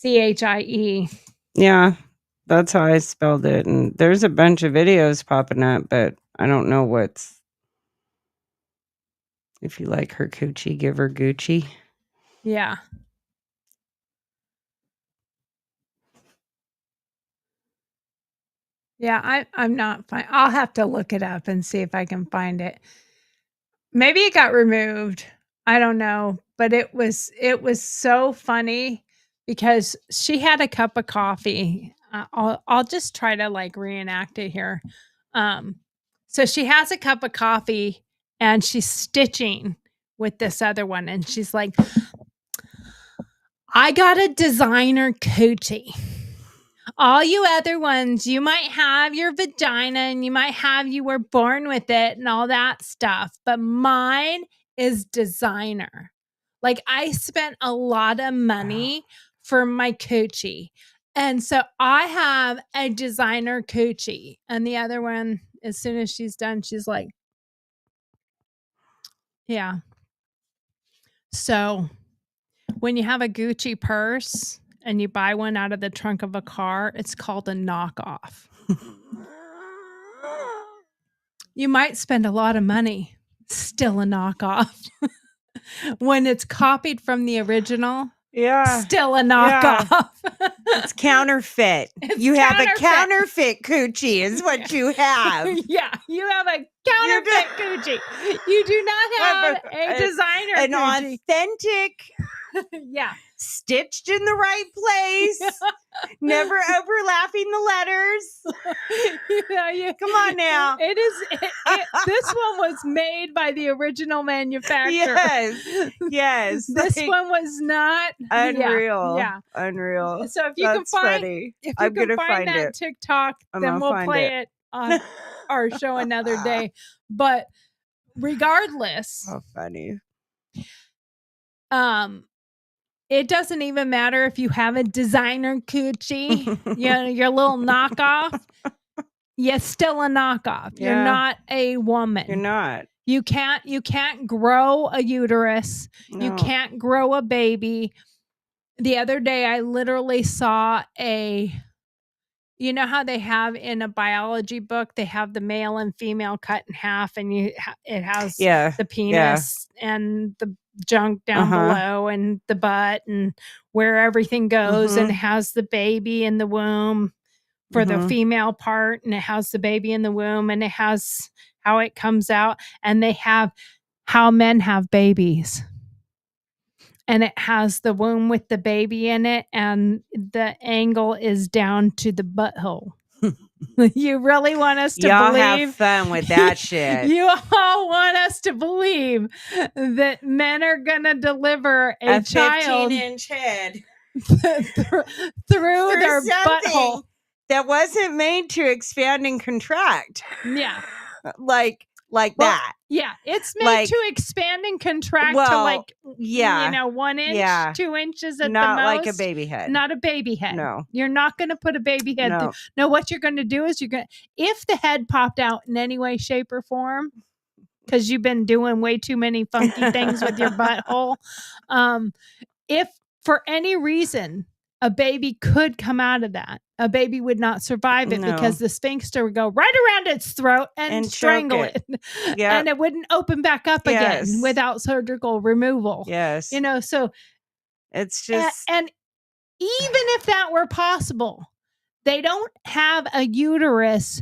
COOCHIE. Yeah, that's how I spelled it. And there's a bunch of videos popping up, but I don't know what's. If you like her coochie, give her Gucci. Yeah. Yeah, I'm not fine. I'll have to look it up and see if I can find it. Maybe it got removed. I don't know, but it was so funny because she had a cup of coffee. I'll just try to like reenact it here. So she has a cup of coffee and she's stitching with this other one, and she's like, "I got a designer coochie. All you other ones, you might have your vagina and you might have you were born with it and all that stuff, but mine is designer. Like, I spent a lot of money for my coochie. And so I have a designer coochie." And the other one, as soon as she's done, she's like, "Yeah." So when you have a Gucci purse and you buy one out of the trunk of a car, it's called a knockoff. You might spend a lot of money, still a knockoff. When it's copied from the original, still a knockoff. Yeah. It's counterfeit. You have a counterfeit coochie is what you have. Yeah, you have a counterfeit coochie. You do not have a designer an coochie. Authentic, yeah, stitched in the right place, never overlapping the letters. Come on now. This one was made by the original manufacturer. Yes. This one was not unreal. Yeah. Unreal. So if you can find that TikTok, then we'll play it on our show another day. But regardless, how funny. It doesn't even matter if you have a designer coochie, your little knockoff. You're still a knockoff. Yeah. You're not a woman. You're not. You can't grow a uterus. No. You can't grow a baby. The other day, I literally saw you know how they have in a biology book, they have the male and female cut in half, and it has the penis and the junk down below and the butt and where everything goes, and it has the baby in the womb for the female part, and it has the baby in the womb, and it has how it comes out, and they have how men have babies. And it has the womb with the baby in it, and the angle is down to the butthole. You really want us to Y'all believe? Have fun with that shit. You all want us to believe that men are gonna deliver a child 15-inch head through their butthole that wasn't made to expand and contract. Yeah, like that. Yeah, it's made to expand and contract to 1 inch, 2 inches at the most. Not like a baby head. Not a baby head. No. You're not going to put a baby head. No, what you're going to do is if the head popped out in any way, shape, or form, because you've been doing way too many funky things with your butthole, if for any reason a baby could come out of that, a baby would not survive it because the sphincter would go right around its throat and strangle it. Yeah. And it wouldn't open back up again without surgical removal. Yes. So it's just. And even if that were possible, they don't have a uterus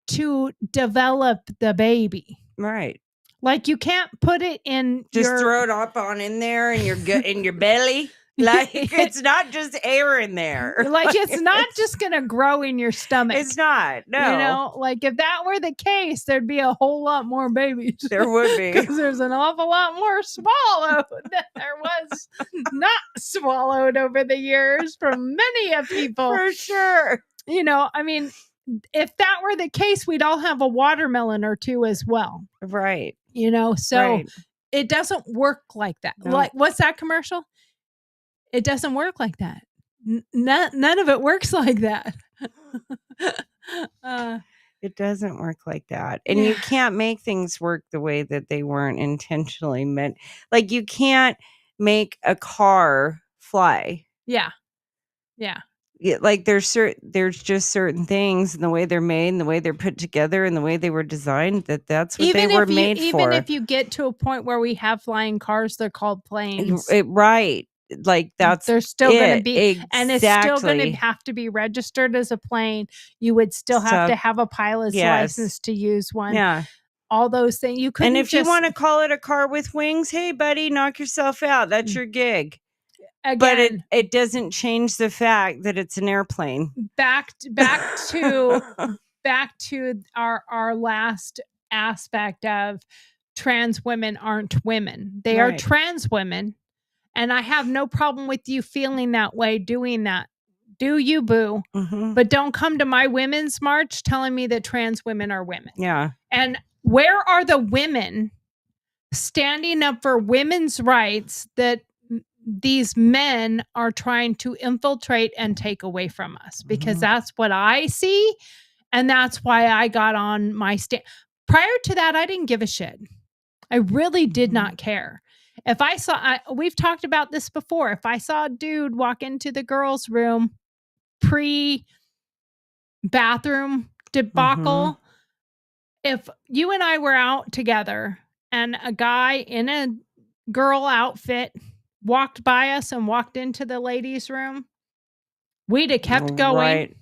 to develop the baby. Right. Like, you can't put it in throw it up on in there in your belly. Like, it's not just air in there. Like, it's not just going to grow in your stomach. It's not. No. Like, if that were the case, there'd be a whole lot more babies. There would be. Because there's an awful lot more swallowed than there was not swallowed over the years from many of people. For sure. I mean, if that were the case, we'd all have a watermelon or two as well. Right. So it doesn't work like that. No. Like, what's that commercial? It doesn't work like that. None of it works like that. It doesn't work like that. And you can't make things work the way that they weren't intentionally meant. Like, you can't make a car fly. Yeah. Yeah. like there's just certain things and the way they're made and the way they're put together and the way they were designed that's what they were made for. Even if you get to a point where we have flying cars, they're called planes. Right. Like they're still going to be, exactly. And it's still going to have to be registered as a plane. You would still have to have a pilot's license to use one. Yeah. All those things. You couldn't. And if you want to call it a car with wings, hey buddy, knock yourself out. That's your gig. Again, but it doesn't change the fact that it's an airplane. Back to our last aspect of trans women aren't women. They are trans women. And I have no problem with you feeling that way, doing that. Do you, boo? But don't come to my women's march telling me that trans women are women. Yeah. And where are the women standing up for women's rights that these men are trying to infiltrate and take away from us? Because that's what I see. And that's why I got on my stand. Prior to that, I didn't give a shit. I really did not care. If I saw, we've talked about this before. If I saw a dude walk into the girls' room pre-bathroom debacle, if you and I were out together and a guy in a girl outfit walked by us and walked into the ladies' room, we'd have kept going. Right.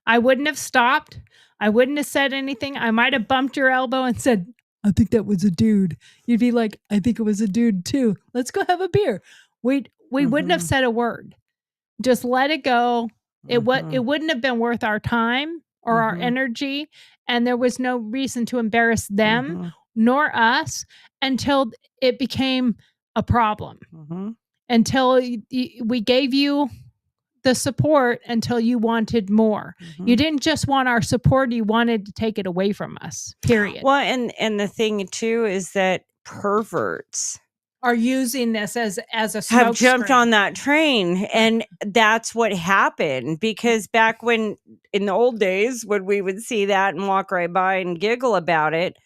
I wouldn't have stopped. I wouldn't have said anything. I might have bumped your elbow and said, I think that was a dude. You'd be like, I think it was a dude too. Let's go have a beer. We wouldn't have said a word. Just let it go. It wouldn't have been worth our time or our energy. And there was no reason to embarrass them nor us until it became a problem. Until we gave you the support until you wanted more. You didn't just want our support, you wanted to take it away from us. Period. Well, and the thing too is that perverts are using this as a have jumped on that train, and that's what happened. Because back when in the old days when we would see that and walk right by and giggle about it,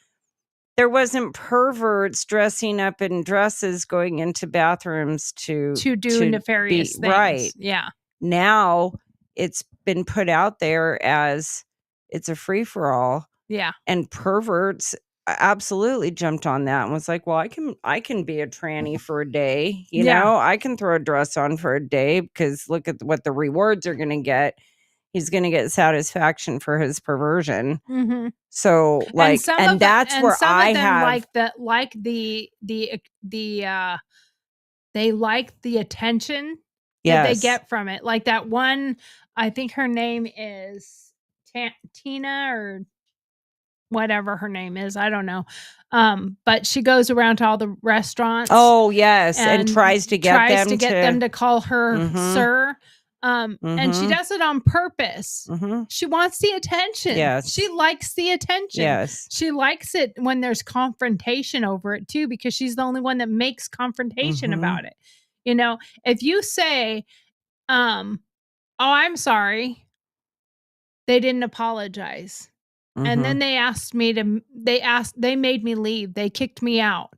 there wasn't perverts dressing up in dresses going into bathrooms to do nefarious things. Right. Yeah. Now it's been put out there as it's a free-for-all. Yeah. And perverts absolutely jumped on that and was like, well, I can be a tranny for a day. You know, I can throw a dress on for a day because look at what the rewards are going to get. He's going to get satisfaction for his perversion. So like, and that's where I have they like the attention that they get from it. Like that one, I think her name is Tina or whatever her name is. I don't know. But she goes around to all the restaurants. Oh, yes. And tries to get them to call her sir. And she does it on purpose. She wants the attention. Yes. She likes the attention. Yes. She likes it when there's confrontation over it too, because she's the only one that makes confrontation about it. You know, if you say, oh, I'm sorry, they didn't apologize. And then they made me leave. They kicked me out.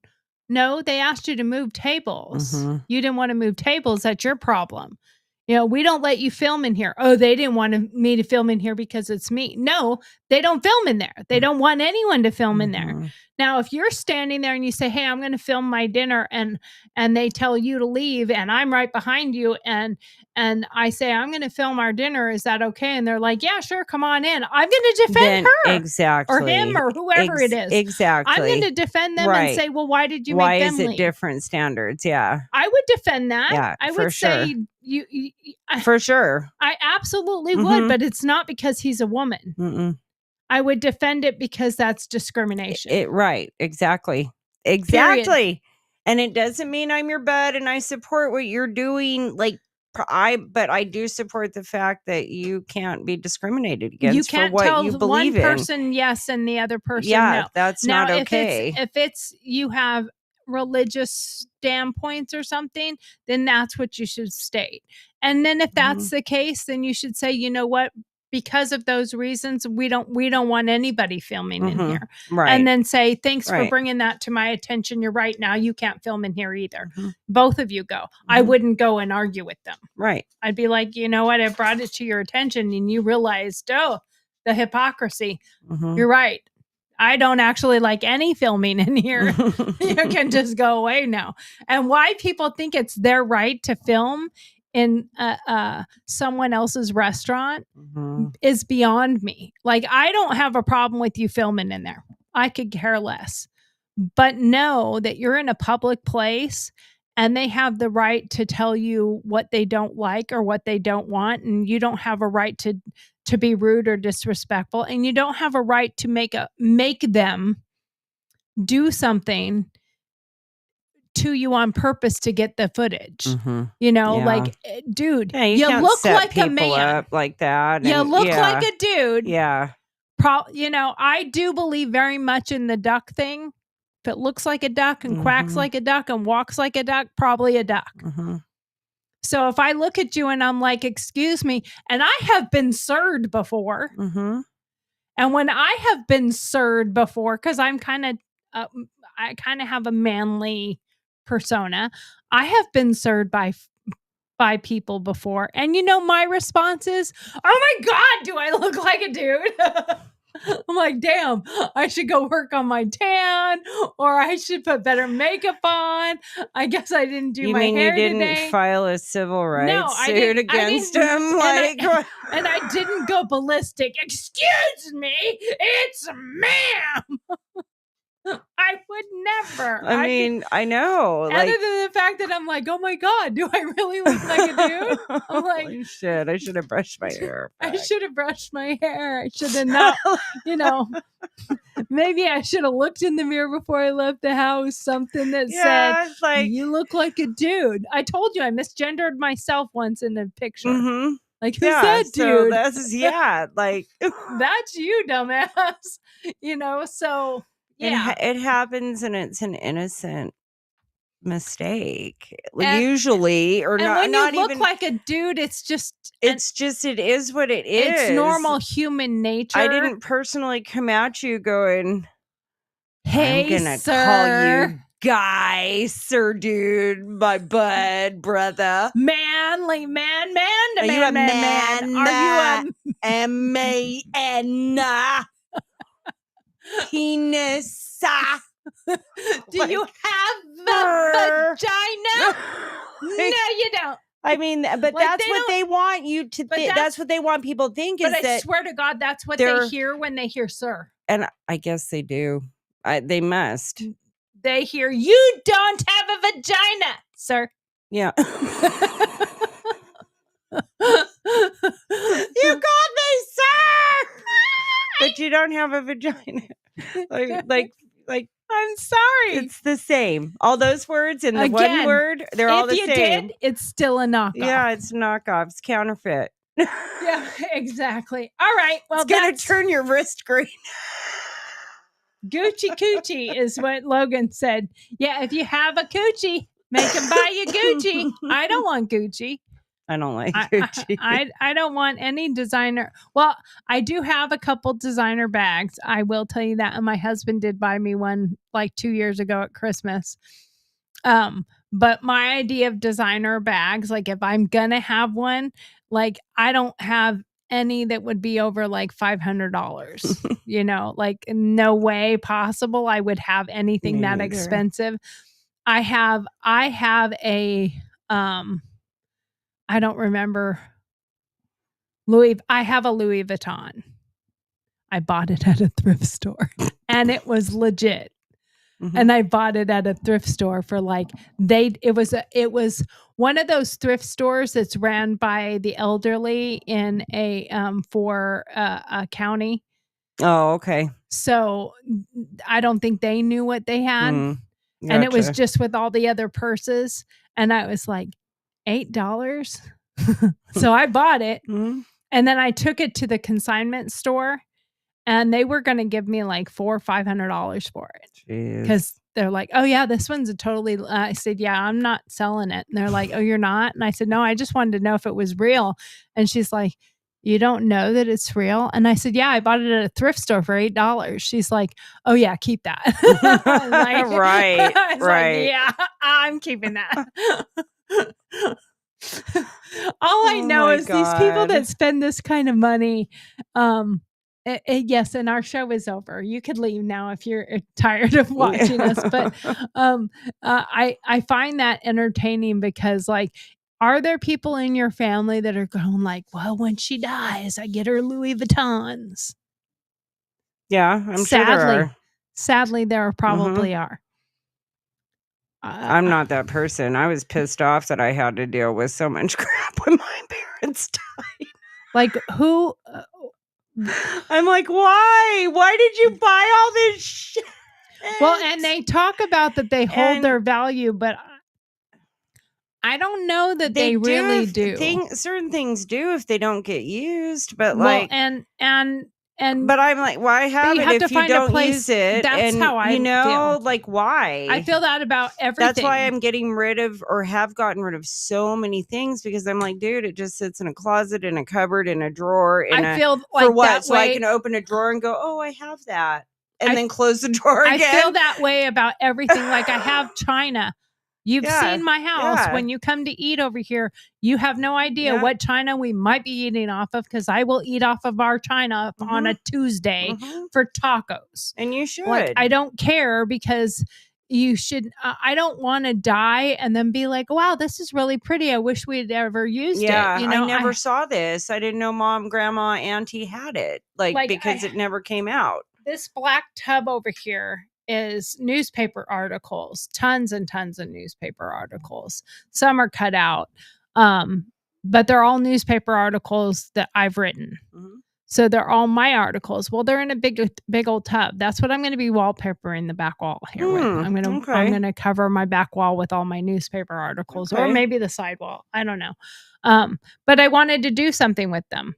No, they asked you to move tables. You didn't want to move tables. That's your problem. You know, we don't let you film in here. Oh, they didn't want me to film in here because it's me. No, they don't film in there. They don't want anyone to film in there. Now, if you're standing there and you say, hey, I'm going to film my dinner, and they tell you to leave and I'm right behind you and I say, I'm going to film our dinner. Is that okay? And they're like, yeah, sure. Come on in. I'm going to defend her. Exactly. Or him or whoever it is. Exactly. I'm going to defend them and say, well, why did you make them leave? Why is it different standards? Yeah. I would defend that. Yeah, I would say you for sure. I absolutely would, but it's not because he's a woman. I would defend it because that's discrimination. Right. Exactly. Period. And it doesn't mean I'm your bud and I support what you're doing. Like but I do support the fact that you can't be discriminated against you can't for what tell you believe one person yes and the other person no. That's not okay. If it's you have religious standpoints or something, then that's what you should state. And then if that's the case, then you should say, you know what, because of those reasons, we don't want anybody filming in here. Right. And then say, thanks for bringing that to my attention. You're right. Now you can't film in here either. Both of you go. I wouldn't go and argue with them. Right. I'd be like, you know what? I brought it to your attention and you realized, oh, the hypocrisy. You're right. I don't actually like any filming in here. You can just go away now. And why people think it's their right to film in someone else's restaurant is beyond me. Like, I don't have a problem with you filming in there. I could care less. But know that you're in a public place and they have the right to tell you what they don't like or what they don't want. And you don't have a right to be rude or disrespectful. And you don't have a right to make them do something to you on purpose to get the footage. You know, like, dude, you look like a man up like that. You look like a dude. Yeah. You know, I do believe very much in the duck thing. If it looks like a duck and quacks like a duck and walks like a duck, probably a duck. So if I look at you and I'm like, excuse me, and I have been sirred before. And when I have been sirred before, because I kind of have a manly persona, I have been sirred by people before. And you know, my response is, oh my God, do I look like a dude? I'm like, damn, I should go work on my tan, or I should put better makeup on. I guess I didn't do my hair today. You didn't file a civil rights suit against him? And I didn't go ballistic. Excuse me, it's ma'am. I would never. I mean, I know. Other than the fact that I'm like, oh my God, do I really look like a dude? I'm like, holy shit, I should have brushed my hair back. I should have brushed my hair. I should have not, you know, maybe I should have looked in the mirror before I left the house. Something that said, like, you look like a dude. I told you I misgendered myself once in a picture. Like, who's that dude? So that's, like. That's you, dumbass. You know, so. Yeah, it happens, and it's an innocent mistake, usually, or and not. When not you look even like a dude, it's just. It is what it is. It's normal human nature. I didn't personally come at you going, "Hey, I'm gonna sir. call you guy, sir, dude, my bud, brother, manly man, man, Are you a man? Are you a M-A-N? Penis. Do you have a vagina? No, you don't. I mean, but like, that's what they want you to think. That's what they want people to think. But I swear to God, that's what they hear when they hear sir. And I guess they do. They must. They hear, you don't have a vagina, sir. Yeah. You called me sir, but you don't have a vagina. Like I'm sorry. It's the same. All those words in the one word, they're all the same. If you did, it's still a knockoff. Yeah, it's knockoff. It's counterfeit. Yeah, exactly. All right. Well, it's gonna turn your wrist green. Gucci coochie is what Logan said. Yeah, if you have a coochie, make him buy you Gucci. I don't want Gucci. I don't like Gucci. I don't want any designer. Well, I do have a couple designer bags. I will tell you that. And my husband did buy me one like 2 years ago at Christmas. But my idea of designer bags, like if I'm gonna have one, like I don't have any that would be over like $500. You know, like no way possible I would have anything that expensive. I have a I don't remember I have a Louis Vuitton. I bought it at a thrift store and it was legit. And I bought it at a thrift store for like it was one of those thrift stores that's ran by the elderly in a county. Oh, okay. So I don't think they knew what they had. Gotcha. And it was just with all the other purses. And I was like, $8. So I bought it. And then I took it to the consignment store. And they were going to give me like $400 or $500 for it. Because they're like, oh, yeah, this one's a totally. I said, yeah, I'm not selling it. And they're like, oh, you're not? And I said, no, I just wanted to know if it was real. And she's like, you don't know that it's real? And I said, yeah, I bought it at a thrift store for $8. She's like, oh yeah, keep that. Like, right. I was Right. like, yeah, I'm keeping that. All I know is these people that spend this kind of money, yes, and our show is over. You could leave now if you're tired of watching us. But I find that entertaining because, like, are there people in your family that are going like, well, when she dies, I get her Louis Vuittons? Yeah, I'm sure there are. Sadly, there probably are. I'm not that person. I was pissed off that I had to deal with so much crap when my parents died. Like, who? I'm like, why? Why did you buy all this shit? Well, and they talk about that they hold their value, but I don't know that they really do. Certain things do if they don't get used, but like, and but I'm like, why have it if you don't use it? That's how I feel. Like, why? I feel that about everything. That's why I'm getting rid of, or have gotten rid of, so many things, because I'm like, dude, it just sits in a closet, in a cupboard, in a drawer. I feel like for what? So I can open a drawer and go, oh, I have that, and then close the drawer again. I feel that way about everything. Like, I have china. You've seen my house. When you come to eat over here, you have no idea what china we might be eating off of, because I will eat off of our china on a Tuesday for tacos. And you should. Like, I don't care, because you should. I don't want to die and then be like, wow, this is really pretty. I wish we'd ever used it. You know, I never saw this. I didn't know mom, grandma, auntie had it. Like because it never came out. This black tub over here is newspaper articles, tons and tons of newspaper articles. Some are cut out, but they're all newspaper articles that I've written. So they're all my articles. Well, they're in a big old tub. That's what I'm going to be wallpapering the back wall here with. I'm going to cover my back wall with all my newspaper articles, or maybe the side wall. I don't know. But I wanted to do something with them.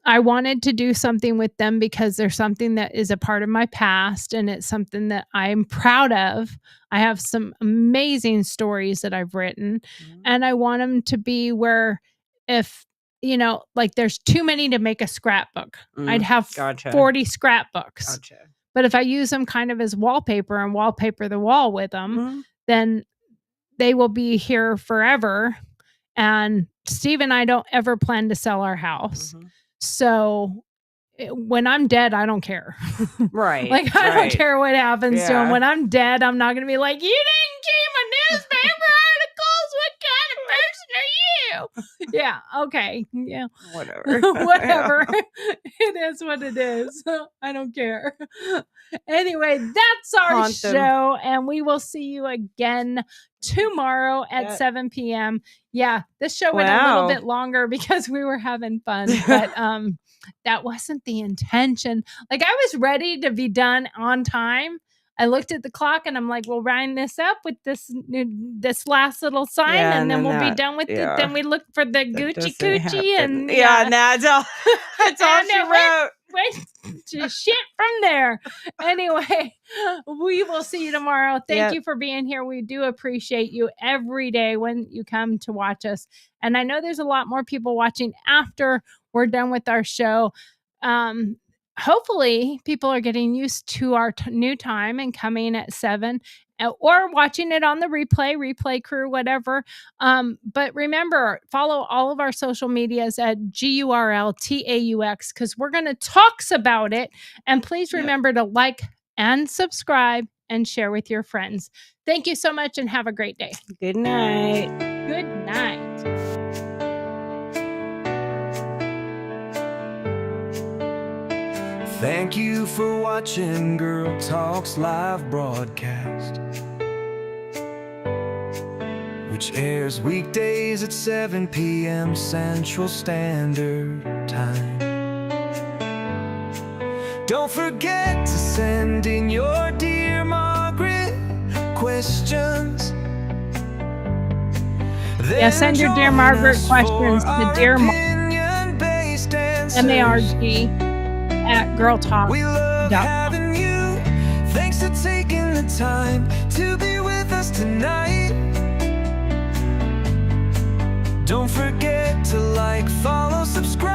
I wanted to do something with them because there's something that is a part of my past, and it's something that I'm proud of. I have some amazing stories that I've written, and I want them to be where, if, you know, like, there's too many to make a scrapbook. I'd have 40 scrapbooks. But if I use them kind of as wallpaper and wallpaper the wall with them, then they will be here forever. And Steve and I don't ever plan to sell our house. So when I'm dead, I don't care. Right. Like, I don't care what happens to him. When I'm dead, I'm not going to be like, you didn't keep my newspaper articles. What kind of person are you? Yeah. Okay. Yeah. Whatever. Whatever. It is what it is. I don't care. Anyway, that's our show. And we will see you again tomorrow at 7 p.m. Yeah, this show went a little bit longer because we were having fun, but that wasn't the intention. Like, I was ready to be done on time. I looked at the clock and I'm like, we'll round this up with this last little sign, and then we'll be done with it. Then we look for the Gucci Coochie, and and that's all. That's all she wrote. Went to shit from there. Anyway, we will see you tomorrow. Thank you for being here. We do appreciate you every day when you come to watch us. And I know there's a lot more people watching after we're done with our show. Hopefully people are getting used to our new time and coming at 7, or watching it on the replay crew, whatever. But remember, follow all of our social medias at GURLTAUX, because we're going to talk about it. And please remember to like and subscribe and share with your friends. Thank you so much, and have a great day. Good night. Good night. Thank you for watching Girl Talk's live broadcast, which airs weekdays at 7 p.m. Central Standard Time. Don't forget to send in your Dear Margaret questions. Yeah, send your Dear Margaret questions to Dear M-A-R-G at girltalk.com. We love having you. Thanks for taking the time to be with us tonight. Don't forget to like, follow, subscribe.